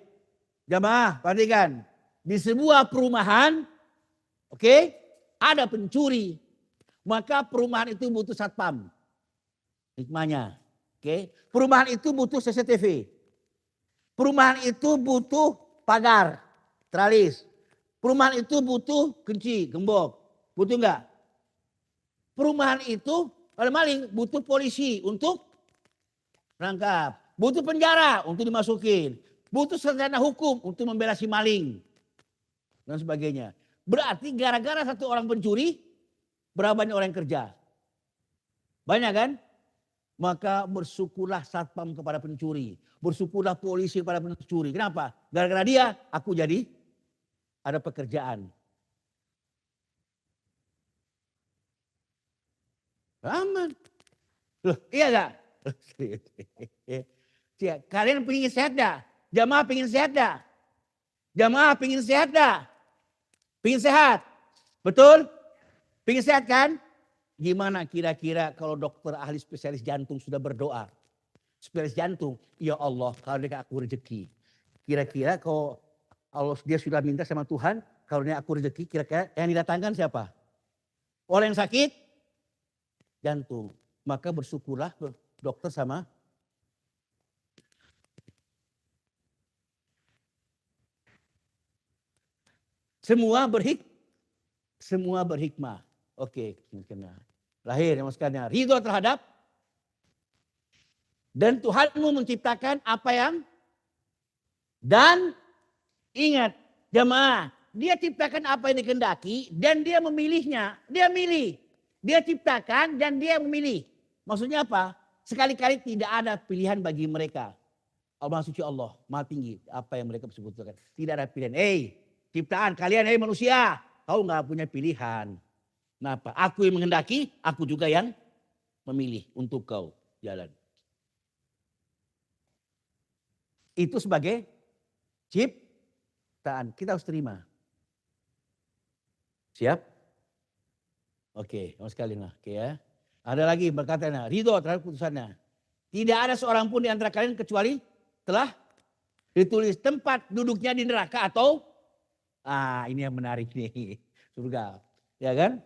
Jamaah, perhatikan. Di sebuah perumahan, oke, ada pencuri. Maka perumahan itu butuh satpam. Hikmahnya. Oke. Perumahan itu butuh CCTV. Perumahan itu butuh pagar, teralis. Perumahan itu butuh kunci, gembok. Butuh enggak? Perumahan itu, kalau maling, butuh polisi untuk rangkap. Butuh penjara untuk dimasukin. Butuh sarjana hukum untuk membela si maling. Dan sebagainya. Berarti gara-gara satu orang pencuri, berapa banyak orang yang kerja? Banyak kan? Maka bersyukurlah satpam kepada pencuri. Bersyukurlah polisi kepada pencuri. Kenapa? Gara-gara dia, aku jadi ada pekerjaan. Aman. Loh, iya gak? Kalian pengen sehat dah? Jamaah pengen sehat dah? Jamaah pengen sehat dah? Pengen sehat? Betul? Pengen sehat kan? Gimana kira-kira kalau dokter ahli spesialis jantung sudah berdoa? Spesialis jantung, ya Allah kalau dia aku rezeki. Kira-kira kalau dia sudah minta sama Tuhan, kalau dia aku rezeki, kira-kira yang didatangkan siapa? Orang yang sakit? Jantung. Maka bersyukurlah dokter sama semua berhikmah. Oke, lahir yang sekalian ridho terhadap dan Tuhanmu menciptakan apa yang dan ingat jemaah, dia ciptakan apa yang dikehendaki dan dia memilihnya. Dia milih. Dia ciptakan dan dia memilih. Maksudnya apa? Sekali-kali tidak ada pilihan bagi mereka. Allah suci Allah, maha tinggi. Apa yang mereka sebutkan. Tidak ada pilihan. Ciptaan kalian, manusia. Kau nggak punya pilihan. Kenapa? Aku yang menghendaki, aku juga yang memilih untuk kau jalan. Itu sebagai ciptaan. Kita harus terima. Siap? Oke, sekali lah. Oke ya. Ada lagi berkatanya, ridho terhadap putusannya. Tidak ada seorang pun di antara kalian kecuali telah ditulis tempat duduknya di neraka atau ini yang menarik nih, surga. Ya kan?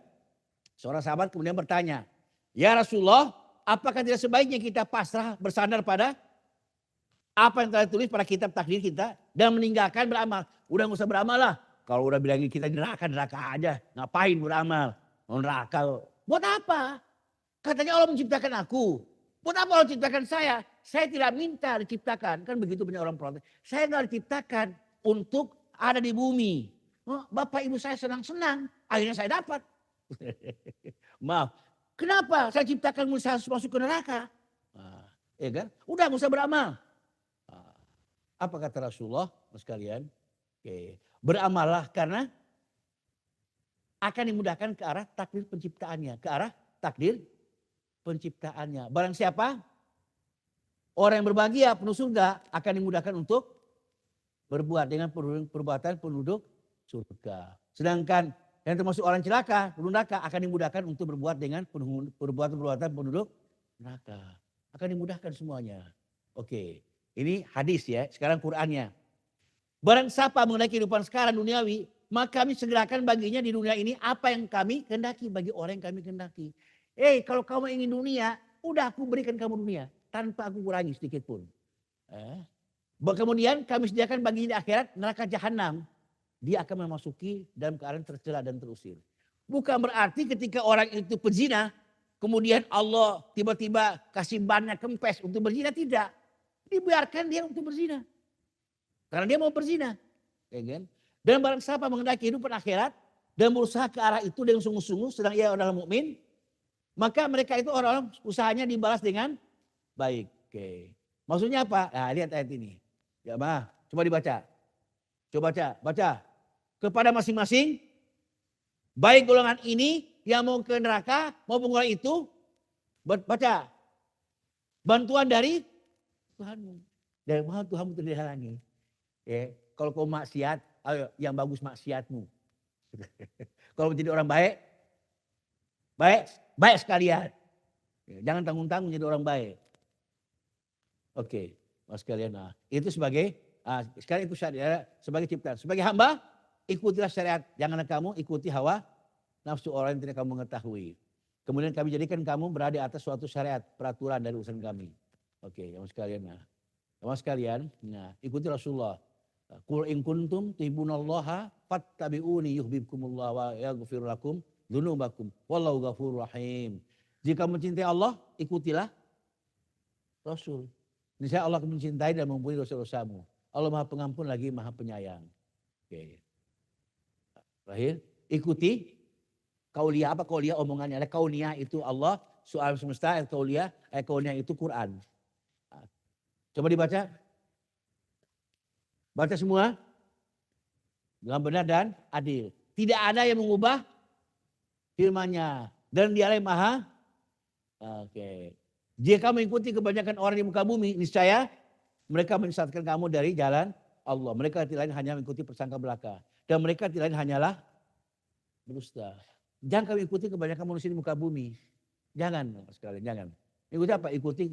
Seorang sahabat kemudian bertanya, ya Rasulullah, apakah tidak sebaiknya kita pasrah bersandar pada apa yang telah ditulis pada kitab takdir kita dan meninggalkan beramal? Udah gak usah beramal lah. Kalau udah bilangin kita di neraka aja. Ngapain beramal? Neraka. Buat apa? Katanya Allah menciptakan aku. Buat apa Allah menciptakan saya? Saya tidak minta diciptakan. Kan begitu banyak orang protes. Saya nggak diciptakan untuk ada di bumi. Bapak ibu saya senang-senang. Akhirnya saya dapat. Maaf. Kenapa saya ciptakan saya harus masuk ke neraka? Ya kan? Udah gak usah beramal. Apa kata Rasulullah sekalian? Oke. Beramallah karena akan dimudahkan ke arah takdir penciptaannya. Ke arah takdir penciptaannya. Barang siapa? Orang yang berbahagia penuh surga akan dimudahkan untuk berbuat dengan perbuatan penduduk surga. Sedangkan yang termasuk orang celaka, penduduk neraka akan dimudahkan untuk berbuat dengan perbuatan penduduk neraka. Akan dimudahkan semuanya. Oke, ini hadis ya, sekarang Qur'annya. Barang siapa mengenai kehidupan sekarang duniawi, maka kami segerakan baginya di dunia ini apa yang kami kehendaki bagi orang yang kami kehendaki. Kalau kamu ingin dunia, udah aku berikan kamu dunia tanpa aku kurangi sedikit pun. Kemudian kami sediakan baginya di akhirat neraka jahanam. Dia akan memasuki dalam keadaan tercela dan terusir. Bukan berarti ketika orang itu pezina, kemudian Allah tiba-tiba kasih bannya kempes untuk berzina, tidak. Dibiarkan dia untuk berzina. Karena dia mau berzina. Ya kan? Dan barang siapa mengendaki kehidupan akhirat dan berusaha ke arah itu dengan sungguh-sungguh sedang ia adalah mukmin, maka mereka itu orang-orang usahanya dibalas dengan baik. Oke. Maksudnya apa? Nah, lihat ayat ini. Ya, coba dibaca. Coba baca. Kepada masing-masing, baik golongan ini yang mau ke neraka maupun golongan itu, baca. Bantuan dari Tuhanmu. Dari mana Tuhanmu tidak dihalangi. Ya, kalau kau maksiat, ayo yang bagus maksiatmu. Kalau menjadi orang baik sekalian. Ya, jangan tanggung-tanggung jadi orang baik. Oke, mas sekalian. Nah, itu sebagai sekarang itu syariat sebagai ciptaan. Sebagai hamba, ikutilah syariat. Janganlah kamu ikuti hawa nafsu orang yang tidak kamu mengetahui. Kemudian kami jadikan kamu berada di atas suatu syariat, peraturan dari urusan kami. Oke, mas sekalian. Mas sekalian, ikuti Rasulullah. Qul in kuntum tuhibbunallaha fattabi'uni yuhibbukumullah wa yaghfir lakum dzunubakum wallahu ghafurur rahim. Jika mencintai Allah, ikutilah Rasul. Niscaya Allah akan mencintai dan mengampuni dosa-dosamu. Allah Maha Pengampun lagi Maha Penyayang. Oke. Terakhir, ikuti kauliyah. Apa kauliyah omongannya? Ada kauniyah itu Allah, soal semesta, ayat kauniyah itu Quran. Coba dibaca. Baca semua. Dengan benar dan adil. Tidak ada yang mengubah firman-Nya. Dan Dialah yang Maha. Oke. Jika kamu ikuti kebanyakan orang di muka bumi, niscaya mereka menyesatkan kamu dari jalan Allah. Mereka tidak lain hanya mengikuti persangka belaka. Dan mereka tidak lain hanyalah berdusta. Jangan kamu ikuti kebanyakan manusia di muka bumi. Jangan sekalian, jangan. Ikuti apa? Ikuti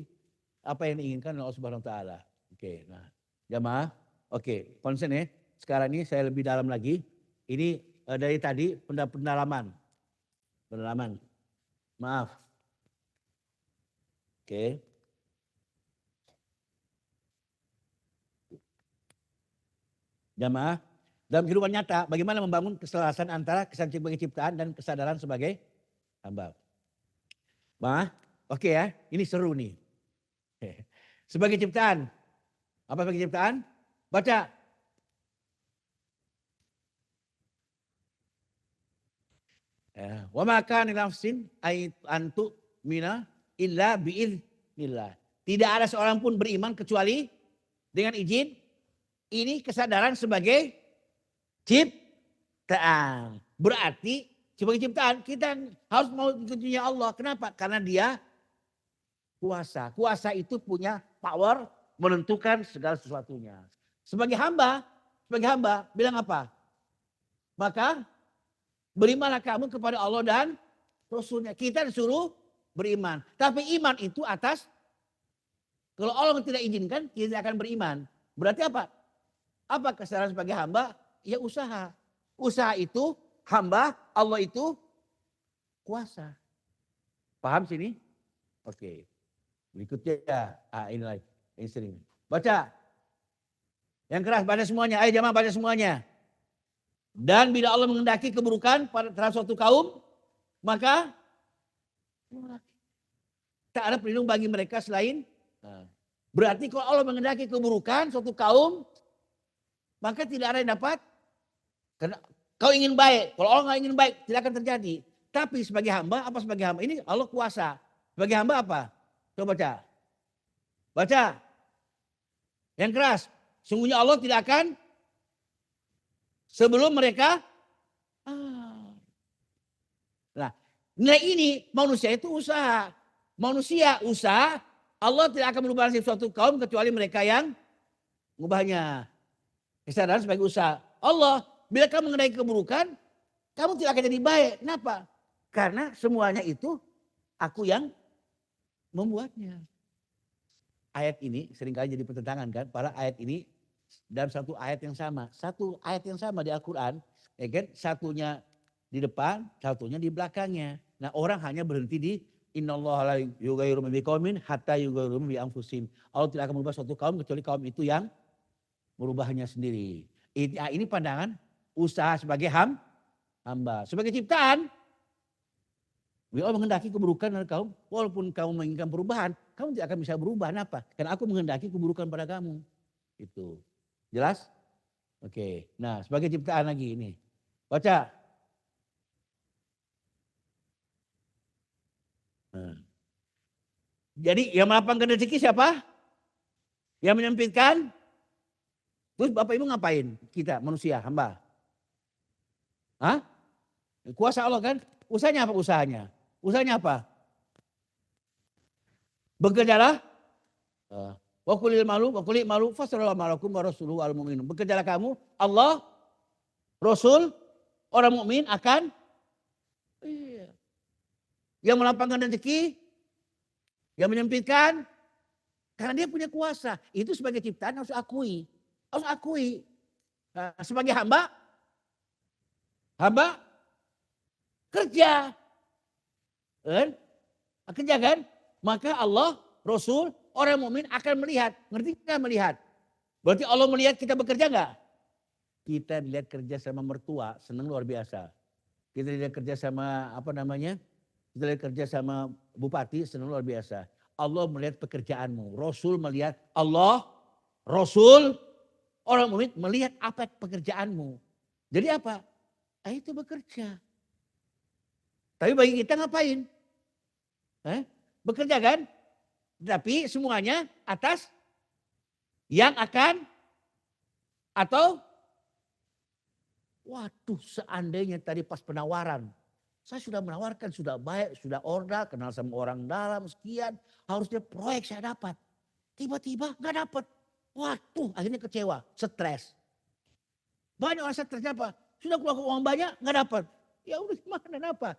apa yang diinginkan oleh Allah Subhanahu wa taala. Oke, nah, jamaah. Oke, konsen ya. Sekarang ini saya lebih dalam lagi. Ini dari tadi pendalaman. Maaf. Oke. Jamaah, dalam kehidupan nyata bagaimana membangun keselarasan antara kesan sebagai ciptaan dan kesadaran sebagai hamba. Oke ya, ini seru nih. Sebagai ciptaan, apa sebagai ciptaan? Baca. Wa ma kana nafsin antu mina illa biiznillah. Tidak ada seorang pun beriman kecuali dengan izin. Ini kesadaran sebagai ciptaan. Berarti sebagai ciptaan kita harus mau ikutinya Allah. Kenapa? Karena Dia kuasa. Kuasa itu punya power menentukan segala sesuatunya. Sebagai hamba bilang apa? Maka berimanlah kamu kepada Allah dan Rasulnya. Kita disuruh beriman. Tapi iman itu atas, kalau Allah tidak izinkan, kita tidak akan beriman. Berarti apa? Apa kesadaran sebagai hamba? Ya usaha. Usaha itu hamba, Allah itu kuasa. Paham sini? Oke. Berikutnya, ini lagi. Ini sering. Baca. Yang keras, baca semuanya. Ayo jamaah baca semuanya. Dan bila Allah menghendaki keburukan terhadap suatu kaum, maka tak ada pelindung bagi mereka selain. Berarti kalau Allah menghendaki keburukan suatu kaum, maka tidak ada yang dapat. Karena kau ingin baik. Kalau Allah nggak ingin baik, tidak akan terjadi. Tapi sebagai hamba, apa sebagai hamba? Ini Allah kuasa. Sebagai hamba apa? Coba baca. Baca. Yang keras. Sungguhnya Allah tidak akan sebelum mereka. Nah, nilai ini manusia itu usaha. Manusia usaha, Allah tidak akan merubah nasib suatu kaum kecuali mereka yang mengubahnya. Kesadaran sebagai usaha. Allah, bila kamu mengenai keburukan, kamu tidak akan jadi baik. Kenapa? Karena semuanya itu aku yang membuatnya. Ayat ini seringkali jadi pertentangan kan. Para ayat ini dalam satu ayat yang sama. Satu ayat yang sama di Al-Quran. Ya kan? Satunya di depan, satunya di belakangnya. Nah orang hanya berhenti di innallaha la yughayyiru ma biqaumin hatta yughayyiru bi anfusihim. Allah tidak akan merubah suatu kaum kecuali kaum itu yang merubahnya sendiri. Ini pandangan usaha sebagai hamba. Sebagai ciptaan, Allah menghendaki keburukan dari kaum. Walaupun kamu menginginkan perubahan, kamu tidak akan bisa berubah. Kenapa? Karena aku menghendaki keburukan pada kamu. Itu. Jelas? Oke. Nah sebagai ciptaan lagi ini. Baca. Nah. Jadi yang melapangkan rezeki siapa? Yang menyempitkan? Terus Bapak Ibu ngapain? Kita manusia, hamba. Hah? Kuasa Allah kan? Usahanya apa usahanya? Usahanya apa? Bekerjalah. Wa qulil malu fasrul malakum wa rasuluhu al mu'minun. Bekerjalah kamu, Allah, Rasul, orang mukmin akan yang melapangkan rezeki, yang menyempitkan, karena dia punya kuasa. Itu sebagai ciptaan harus akui. Harus akui. Nah, sebagai hamba kerja. Kerja kan? Maka Allah, Rasul, orang mukmin akan melihat. Ngerti nggak melihat? Berarti Allah melihat kita bekerja nggak? Kita lihat kerja sama mertua, senang luar biasa. Kita lihat kerja sama kita lihat kerja sama bupati, senang luar biasa. Allah melihat pekerjaanmu. Rasul melihat Allah, Rasul, orang mukmin melihat apa pekerjaanmu. Jadi apa? Itu bekerja. Tapi bagi kita ngapain? Bekerja kan? Tapi semuanya atas yang akan atau waduh seandainya tadi pas penawaran. Saya sudah menawarkan, sudah baik, sudah ordal, kenal sama orang dalam sekian. Harusnya proyek saya dapat. Tiba-tiba gak dapat. Waduh akhirnya kecewa, stres. Banyak orang stresnya apa? Sudah keluar uang banyak gak dapat. Ya udah gimana apa?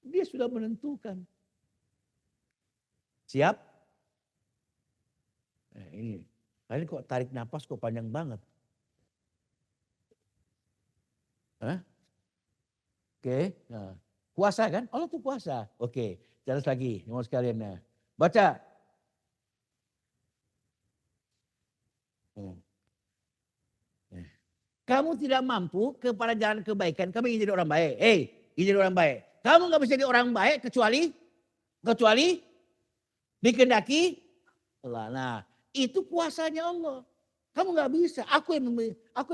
Dia sudah menentukan. Siap? Ini kok tarik napas kok panjang banget. Oke. Nah. Puasa kan? Allah tuh puasa. Oke, jelas lagi, nomor sekalian. Nah. Baca. Kamu tidak mampu kepada jalan kebaikan. Kamu ingin jadi orang baik. Ingin jadi orang baik. Kamu gak bisa jadi orang baik kecuali dikehendaki Allah. Nah, itu kuasanya Allah. Kamu gak bisa. Aku yang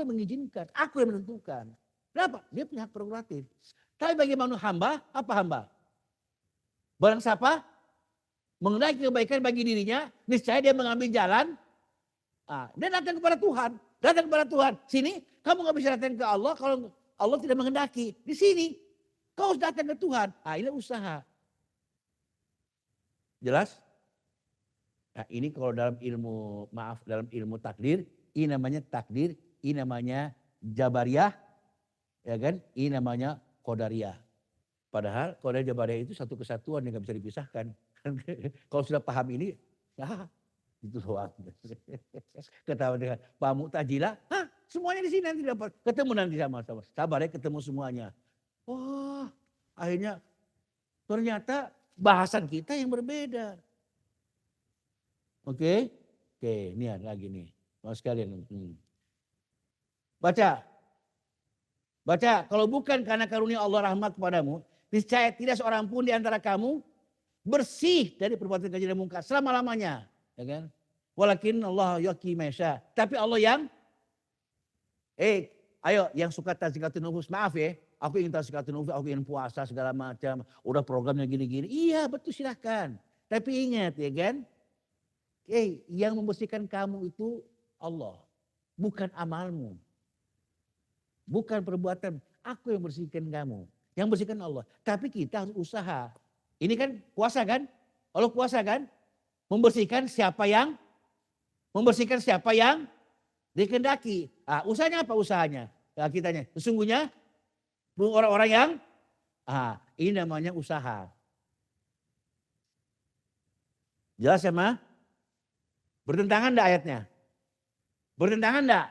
mengizinkan. Aku yang menentukan. Kenapa? Dia punya hak prerogatif. Tapi bagi manusia hamba, apa hamba? Barang siapa mengenai kebaikan bagi dirinya, niscaya dia mengambil jalan. Dia datang kepada Tuhan. Datang kepada Tuhan. Sini, kamu gak bisa datang ke Allah kalau Allah tidak menghendaki. Di sini, kau harus datang ke Tuhan. Ini usaha. Jelas? Nah ini kalau dalam ilmu takdir, ini namanya takdir, ini namanya jabariyah, ya kan? Ini namanya qadariyah. Padahal qadariyah jabariyah itu satu kesatuan yang gak bisa dipisahkan. Kalau sudah paham ini, itu doang. Ketawa dengan Pak Mu'tazilah, semuanya di sini nanti dapat. Ketemu nanti sama-sama. Sabar ya ketemu semuanya. Wah, akhirnya ternyata bahasan kita yang berbeda. Oke, ini lagi nih. Mau sekalian. Baca. Kalau bukan karena karunia Allah rahmat kepadamu, niscaya tidak seorang pun di antara kamu bersih dari perbuatan keji dan mungkar selama-lamanya. Ya kan? Walakin Allah yaqi maisha. Tapi Allah yang ayo yang suka tazkiyatun nufus, maaf ya. Aku ingin tazkiyatun nufus, aku ingin puasa segala macam. Udah programnya gini-gini. Iya betul silahkan. Tapi ingat ya kan. Yang membersihkan kamu itu Allah. Bukan amalmu. Bukan perbuatan. Aku yang bersihkan kamu. Yang bersihkan Allah. Tapi kita harus usaha. Ini kan puasa kan. Allah kuasa kan? Membersihkan siapa yang dikehendaki. Usahanya apa usahanya? Kitanya. Sesungguhnya orang-orang yang ini namanya usaha. Jelas ya, Ma? Bertentangan enggak ayatnya? Bertentangan enggak?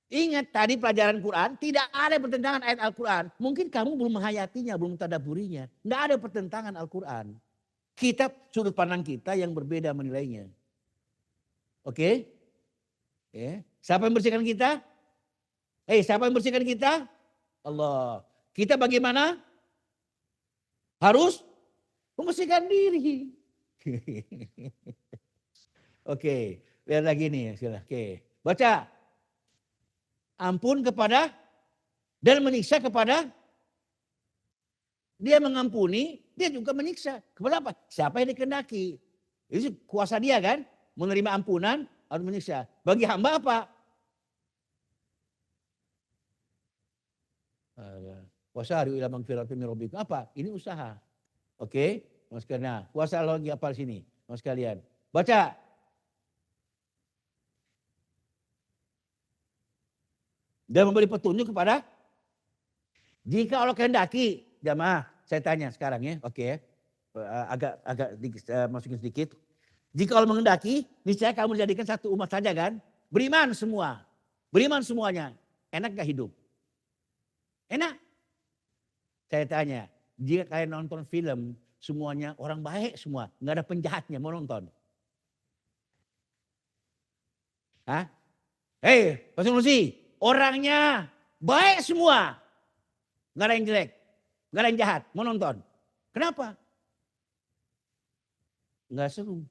Ingat tadi pelajaran Quran, tidak ada pertentangan ayat Al-Quran. Mungkin kamu belum menghayatinya, belum tadaburinya. Enggak ada pertentangan Al-Quran. Kita, sudut pandang kita yang berbeda menilainya. Oke? Siapa yang bersihkan kita? Siapa yang bersihkan kita? Allah. Kita bagaimana? Harus membersihkan diri. Oke, lihat lagi nih. Oke, baca. Ampun kepada dan menyiksa kepada. Dia mengampuni, dia juga menyiksa. Kepada apa? Siapa yang dikehendaki. Itu kuasa dia kan. Menerima ampunan atau menyiksa. Bagi hamba apa? Wasari'u ila magfiratin min rabbikum. Apa? Ini usaha. Oke, mas sekalian. Kuasa Allah lagi apa di sini? Mas sekalian. Baca. Dan memberi petunjuk kepada, jika Allah kehendaki, jamaah, saya tanya sekarang ya, oke, agak masukin sedikit. Jika Allah menghendaki, niscaya kamu dijadikan satu umat saja kan, beriman semua, beriman semuanya, enak gak hidup? Enak? Saya tanya, jika kalian nonton film, semuanya orang baik semua, nggak ada penjahatnya, mau nonton? Hah? Pak Sunusi. Orangnya baik semua. Gak ada yang jelek. Gak ada yang jahat. Mau nonton. Kenapa? Gak seru.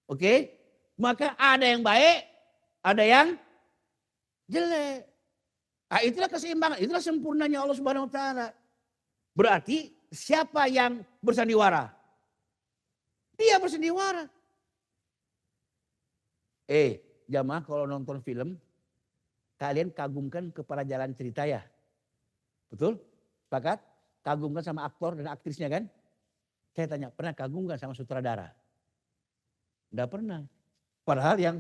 Oke. Maka ada yang baik. Ada yang jelek. Itulah keseimbangan. Itulah sempurnanya Allah Subhanahu Wa Taala. Berarti siapa yang bersandiwara? Dia bersandiwara. Jamaah kalau nonton film, kalian kagumkan kepada jalan cerita ya. Betul? Sepakat? Kagumkan sama aktor dan aktrisnya kan? Saya tanya, pernah kagum gak sama sutradara? Tidak pernah. Padahal yang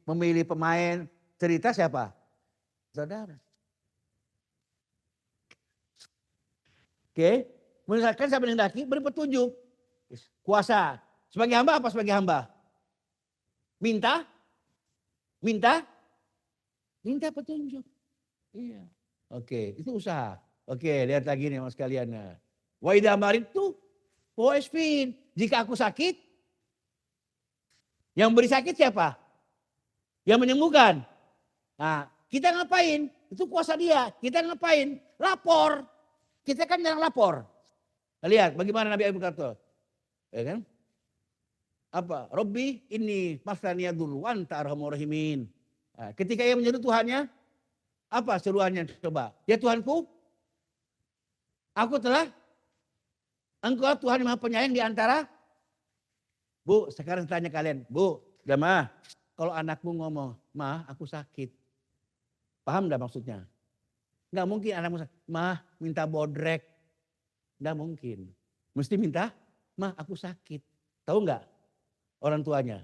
memilih pemain cerita siapa? Sutradara. Oke. Misalkan siapa yang daki, beri petunjuk. Kuasa. Sebagai hamba apa sebagai hamba? Minta petunjuk. Iya. Oke, itu usaha. Oke, lihat lagi nih mas kalian. Wa idza maridtu fa yashfin. Jika aku sakit, yang beri sakit siapa? Yang menyembuhkan. Nah, kita ngapain? Itu kuasa dia. Kita ngapain? Lapor. Kita kan jarang lapor. Lihat bagaimana Nabi Ayub berkata. Ya kan? Apa? Robbi ini masaniya dzurru wa anta arhamur rahimin. Nah, ketika ia menyeru Tuhannya, apa seruannya coba? Ya Tuhanku, Engkau Tuhan yang Maha Penyayang di antara. Bu, sekarang tanya kalian, Bu, jamaah, kalau anakmu ngomong, "Ma, aku sakit." Paham enggak maksudnya? Enggak mungkin anakmu sakit, "Ma, minta bodrek." Enggak mungkin. Mesti minta, "Ma, aku sakit." Tahu enggak orang tuanya?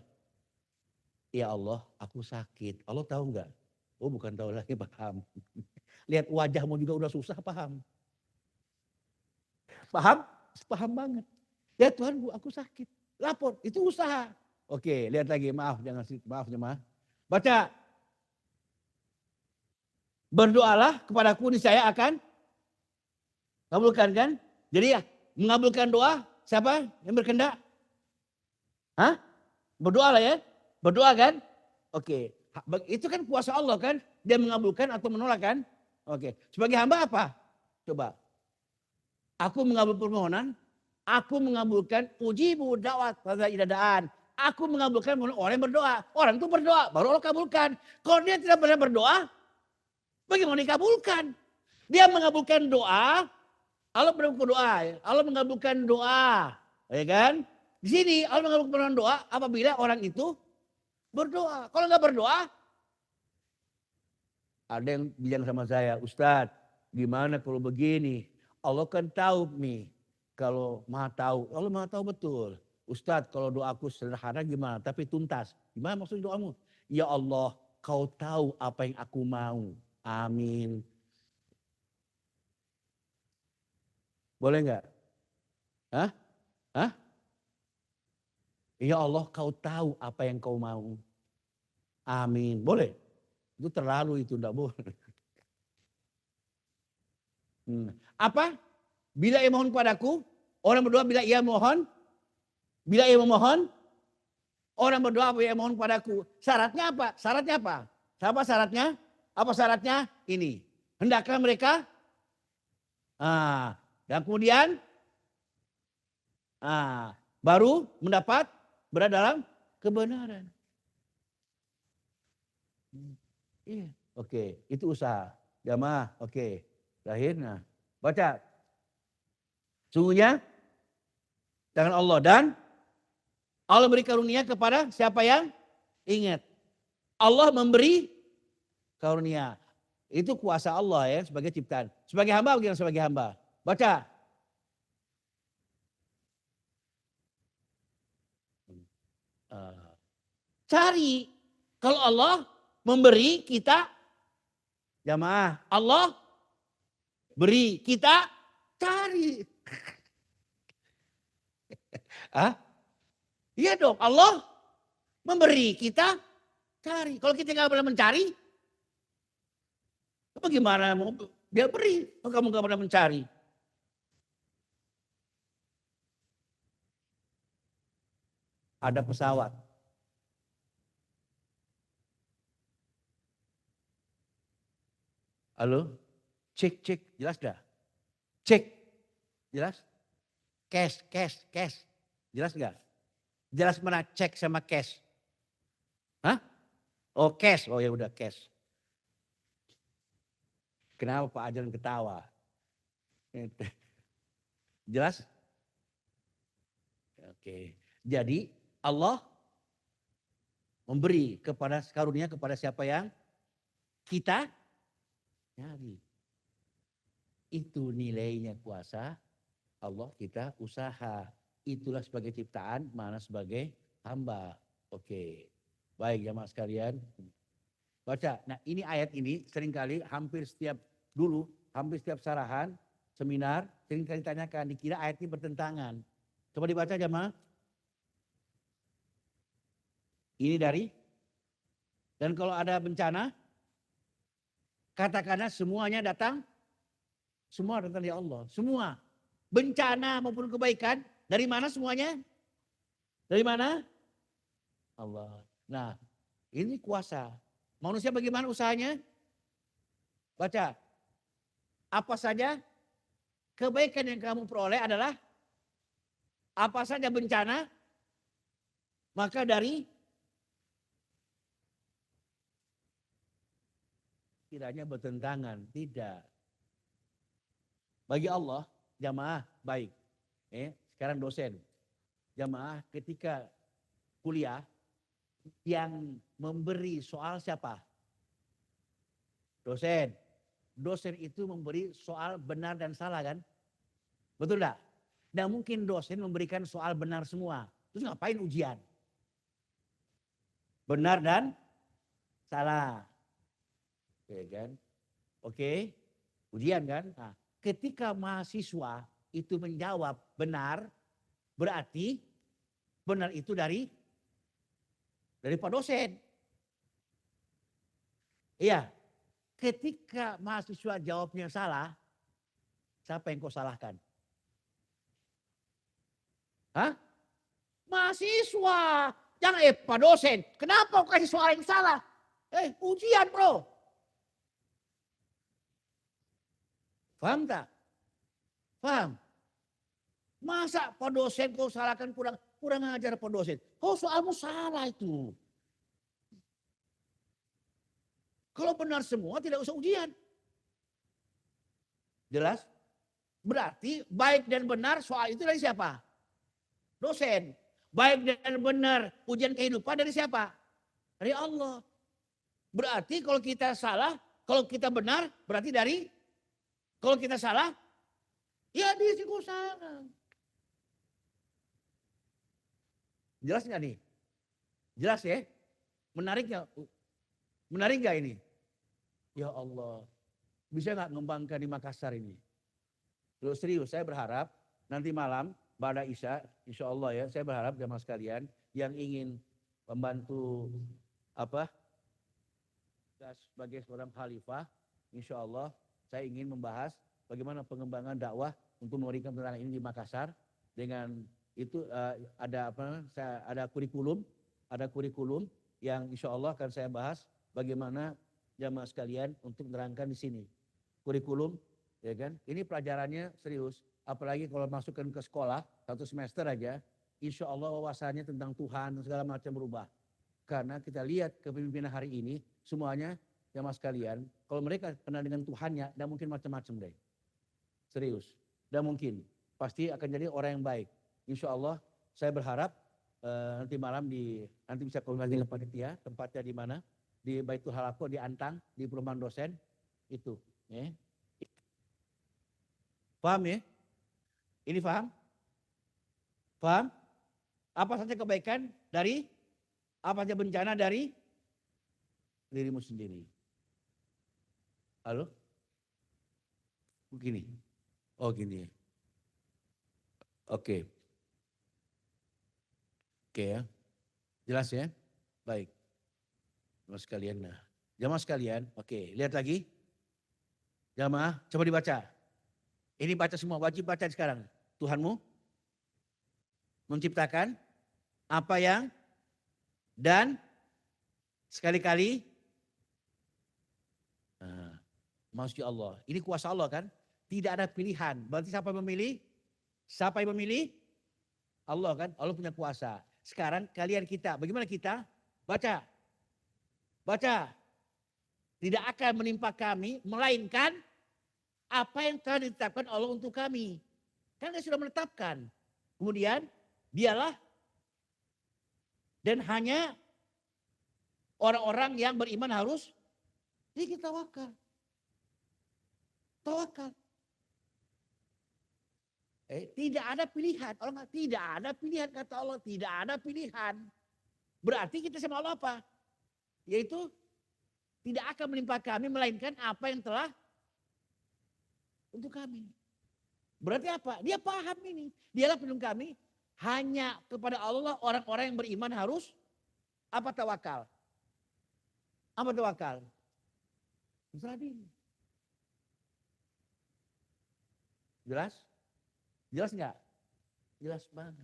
Ya Allah, aku sakit. Allah tahu enggak? Oh, bukan tahu lagi, paham. Lihat wajahmu juga udah susah, paham. Paham? Paham banget. Ya Tuhan, Bu, aku sakit. Lapor, itu usaha. Oke, lihat lagi, maaf jemaah. Baca. Berdoalah kepadaku, niscaya akan kabulkan kan? Jadi ya, mengabulkan doa siapa yang berkehendak? Hah? Berdoa lah ya. Berdoa kan? Oke. Itu kan kuasa Allah kan? Dia mengabulkan atau menolak kan? Oke. Sebagai hamba apa? Coba. Aku mengabul permohonan. Aku mengabulkan ujibu da'wat pada idadaan. Aku mengabulkan orang yang berdoa. Orang itu berdoa. Baru Allah kabulkan. Kalau dia tidak pernah berdoa. Bagaimana dikabulkan? Dia mengabulkan doa. Allah berdoa. Allah mengabulkan doa. Ya kan? Di sini Allah mengabulkan doa apabila orang itu berdoa. Kalau nggak berdoa, ada yang bilang sama saya, Ustadz, gimana kalau begini? Allah kan tahu nih, kalau maha tahu. Allah maha tahu betul. Ustadz kalau doaku sederhana gimana? Tapi tuntas. Gimana maksud doamu? Ya Allah, kau tahu apa yang aku mau. Amin. Boleh nggak? Hah? Hah? Ya Allah, kau tahu apa yang kau mau. Amin. Boleh? Itu terlalu itu, enggak boleh. Apa? Bila ia mohon padaku, orang berdoa bila ia mohon, bila ia memohon, orang berdoa bila ia mohon padaku. Syaratnya apa? Syaratnya apa? Apa syaratnya? Apa syaratnya? Ini. Hendaklah mereka, dan kemudian baru mendapat berada dalam kebenaran. Iya, oke, itu usaha. Jamaah, oke. Terakhir, baca. Sungguhnya dengan Allah dan Allah beri karunia kepada siapa yang ingat. Allah memberi karunia. Itu kuasa Allah ya sebagai ciptaan. Sebagai hamba bagaimana sebagai hamba? Baca. Cari. Kalau Allah memberi kita, jamaah, Allah beri kita cari. Iya dong, Allah memberi kita cari. Kalau kita nggak pernah mencari, bagaimana mau dia beri? Kalau kamu nggak pernah mencari. Ada pesawat. Halo? Cek. Jelas gak? Cek. Jelas? Cash. Jelas gak? Jelas mana cek sama cash? Hah? Oh cash. Oh ya udah cash. Kenapa Pak Ajan ketawa? Jelas? Oke. Jadi Allah memberi kepada karunia kepada siapa yang kita cari. Itu nilainya kuasa Allah, kita usaha. Itulah sebagai ciptaan, mana sebagai hamba. Oke. Baik jamaah sekalian. Baca. Nah ini ayat ini seringkali hampir setiap sarahan, seminar, seringkali ditanyakan. Dikira ayat ini bertentangan. Coba dibaca jamaah. Ini dari. Dan kalau ada bencana, katakanlah semuanya datang. Semua datang dari Allah. Semua. Bencana maupun kebaikan. Dari mana semuanya? Dari mana? Allah. Nah ini kuasa. Manusia bagaimana usahanya? Baca. Apa saja kebaikan yang kamu peroleh adalah apa saja bencana. Maka dari kiranya bertentangan. Tidak. Bagi Allah, jamaah baik. Sekarang dosen. Jamaah ketika kuliah yang memberi soal siapa? Dosen. Dosen itu memberi soal benar dan salah kan? Betul enggak? Nah mungkin dosen memberikan soal benar semua. Terus ngapain ujian? Benar dan salah. Oke kan? Oke. Ujian kan? Nah, ketika mahasiswa itu menjawab benar, berarti benar itu dari Pak dosen. Iya, ketika mahasiswa jawabnya salah, siapa yang kau salahkan? Hah? Mahasiswa, jangan Pak dosen. Kenapa kau kasih soal yang salah? Ujian bro. Paham tak? Paham? Masa Pak dosen kau salahkan kurang ajar Pak dosen. Kau soalmu salah itu. Kalau benar semua tidak usah ujian. Jelas? Berarti baik dan benar soal itu dari siapa? Dosen. Baik dan benar ujian kehidupan dari siapa? Dari Allah. Berarti kalau kita salah, kalau kita benar berarti dari. Kalau kita salah, ya dia sih salah. Jelas nggak nih? Jelas ya? Menarik nggak? Menarik nggak ini? Ya Allah, bisa nggak ngembangkan di Makassar ini? Terus serius, saya berharap nanti malam pada Isya, insya Allah ya, saya berharap jamaah sekalian yang ingin membantu apa sebagai seorang khalifah, insya Allah saya ingin membahas bagaimana pengembangan dakwah untuk memberikan penerangan ini di Makassar dengan itu ada apa? Ada kurikulum yang insya Allah akan saya bahas bagaimana jamaah sekalian untuk menerangkan di sini kurikulum, ya kan? Ini pelajarannya serius, apalagi kalau masukkan ke sekolah 1 semester aja, insya Allah wawasannya tentang Tuhan dan segala macam berubah. Karena kita lihat kepemimpinan hari ini semuanya jamaah sekalian, kalau mereka kenal dengan Tuhannya, tidak mungkin macam-macam deh. Serius, tidak mungkin. Pasti akan jadi orang yang baik. Insya Allah saya berharap nanti malam nanti bisa komunikasi dengan panitia, tempatnya di mana? Di Baitul Halaqah di Antang, di perumahan dosen itu. Ya. Paham ya? Ini paham? Paham? Apa saja kebaikan dari, apa saja bencana dari dirimu sendiri. Halo? Begini. Oh gini. Oke. Oke ya. Jelas ya? Baik. Jamaah sekalian. Nah, jamaah sekalian, oke, lihat lagi. Jamaah, coba dibaca. Ini baca semua, wajib baca sekarang. Tuhanmu menciptakan apa yang dan sekali-kali Masya Allah. Ini kuasa Allah kan? Tidak ada pilihan. Berarti siapa yang memilih? Siapa yang memilih? Allah kan? Allah punya kuasa. Sekarang kalian kita, bagaimana kita? Baca. Baca. Tidak akan menimpa kami, melainkan apa yang telah ditetapkan Allah untuk kami. Kan dia sudah menetapkan. Kemudian, dialah dan hanya orang-orang yang beriman harus tawakal. Tawakal. Tidak ada pilihan. Orang tidak ada pilihan, kata Allah. Tidak ada pilihan. Berarti kita sama Allah apa? Yaitu tidak akan menimpa kami melainkan apa yang telah untuk kami. Berarti apa? Dia paham ini. Dialah pelindung kami. Hanya kepada Allah orang-orang yang beriman harus apa tawakal? Apa tawakal? Berserah diri. Jelas? Jelas enggak? Jelas banget.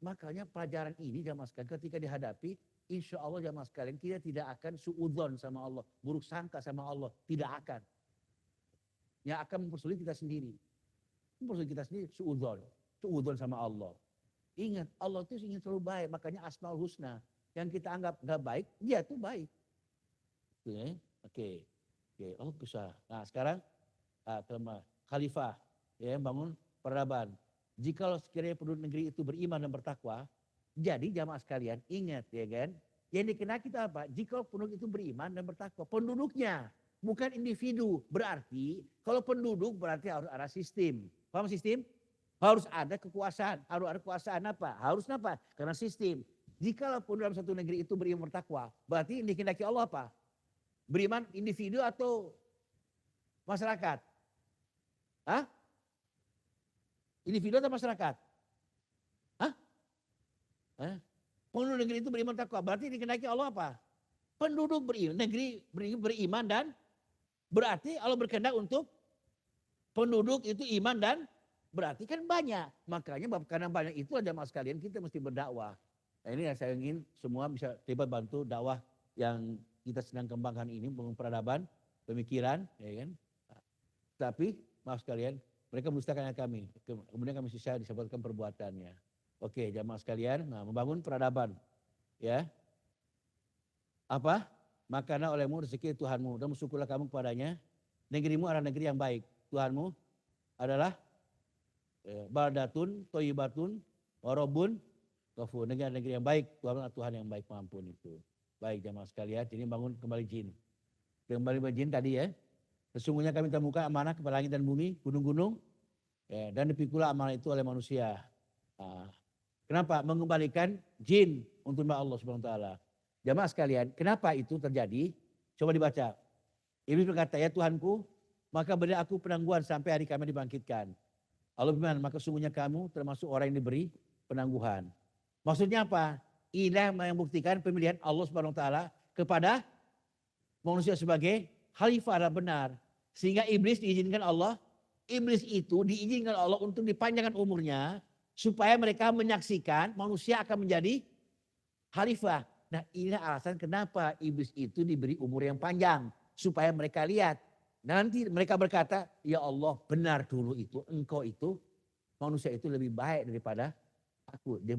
Makanya pelajaran ini jamaah sekalian ketika dihadapi, insya Allah jamaah sekalian kita tidak akan suudzon sama Allah. Buruk sangka sama Allah. Tidak akan. Yang akan mempersulit kita sendiri. Mempersulit kita sendiri suudzon. Suudzon sama Allah. Ingat Allah itu ingin selalu baik. Makanya Asmaul Husna. Yang kita anggap gak baik, dia tuh baik. Oke. Allah bisa. Nah sekarang khalifah ya bangun peradaban. Jikalau sekiranya penduduk negeri itu beriman dan bertakwa, jadi jamaah sekalian ingat ya kan, yang dikenal kita apa? Jikalau penduduk itu beriman dan bertakwa, penduduknya bukan individu. Berarti kalau penduduk berarti harus ada sistem. Paham sistem? Harus ada kekuasaan. Harus ada kekuasaan apa? Harus apa? Karena sistem. Jikalau penduduk dalam satu negeri itu beriman bertakwa, berarti yang dikehendaki Allah apa? Beriman individu atau masyarakat? Hah? Individu atau masyarakat? Hah? Penduduk negeri itu beriman takwa. Berarti dikehendaki Allah apa? Penduduk beriman, negeri beriman dan berarti Allah berkehendak untuk penduduk itu iman dan berarti kan banyak. Makanya karena banyak itu jamaah sekalian kita mesti berdakwah. Nah ini yang saya ingin semua bisa terlibat bantu dakwah yang kita sedang kembangkan ini, peradaban, pemikiran, ya kan. Tapi maaf sekalian, mereka mendustakan kami. Kemudian kami sisa disebutkan perbuatannya. Oke, jamaah sekalian, nah, membangun peradaban, ya. Apa? Makanlah olehmu rezeki Tuhanmu dan bersyukurlah kamu kepadanya. Negerimu adalah negeri yang baik. Tuhanmu adalah baldatun, toyibatun, warobun, ghafur. Negeri yang baik. Tuhan adalah Tuhan yang baik pengampun itu. Baik jamaah sekalian, ini bangun kembali jin. Kembali jin tadi ya. Sesungguhnya kami temukan amanah kepada langit dan bumi, gunung-gunung, ya, dan dipikulah amanah itu oleh manusia. Nah, Kenapa? Mengembalikan jin untuk Allah Subhanahu wa taala. Jamaah sekalian, kenapa itu terjadi? Coba dibaca. Iblis berkata, ya Tuhanku, maka beri aku penangguhan sampai hari kami dibangkitkan. Allah berfirman, maka sungguhnya kamu termasuk orang yang diberi penangguhan. Maksudnya apa? Inilah yang membuktikan pemilihan Allah Subhanahu wa taala kepada manusia sebagai khalifah adalah benar. Sehingga iblis diizinkan Allah, iblis itu diizinkan Allah untuk dipanjangkan umurnya supaya mereka menyaksikan manusia akan menjadi khalifah. Nah, inilah alasan kenapa iblis itu diberi umur yang panjang supaya mereka lihat. Nanti mereka berkata, ya Allah benar dulu itu engkau itu manusia itu lebih baik daripada aku. Dia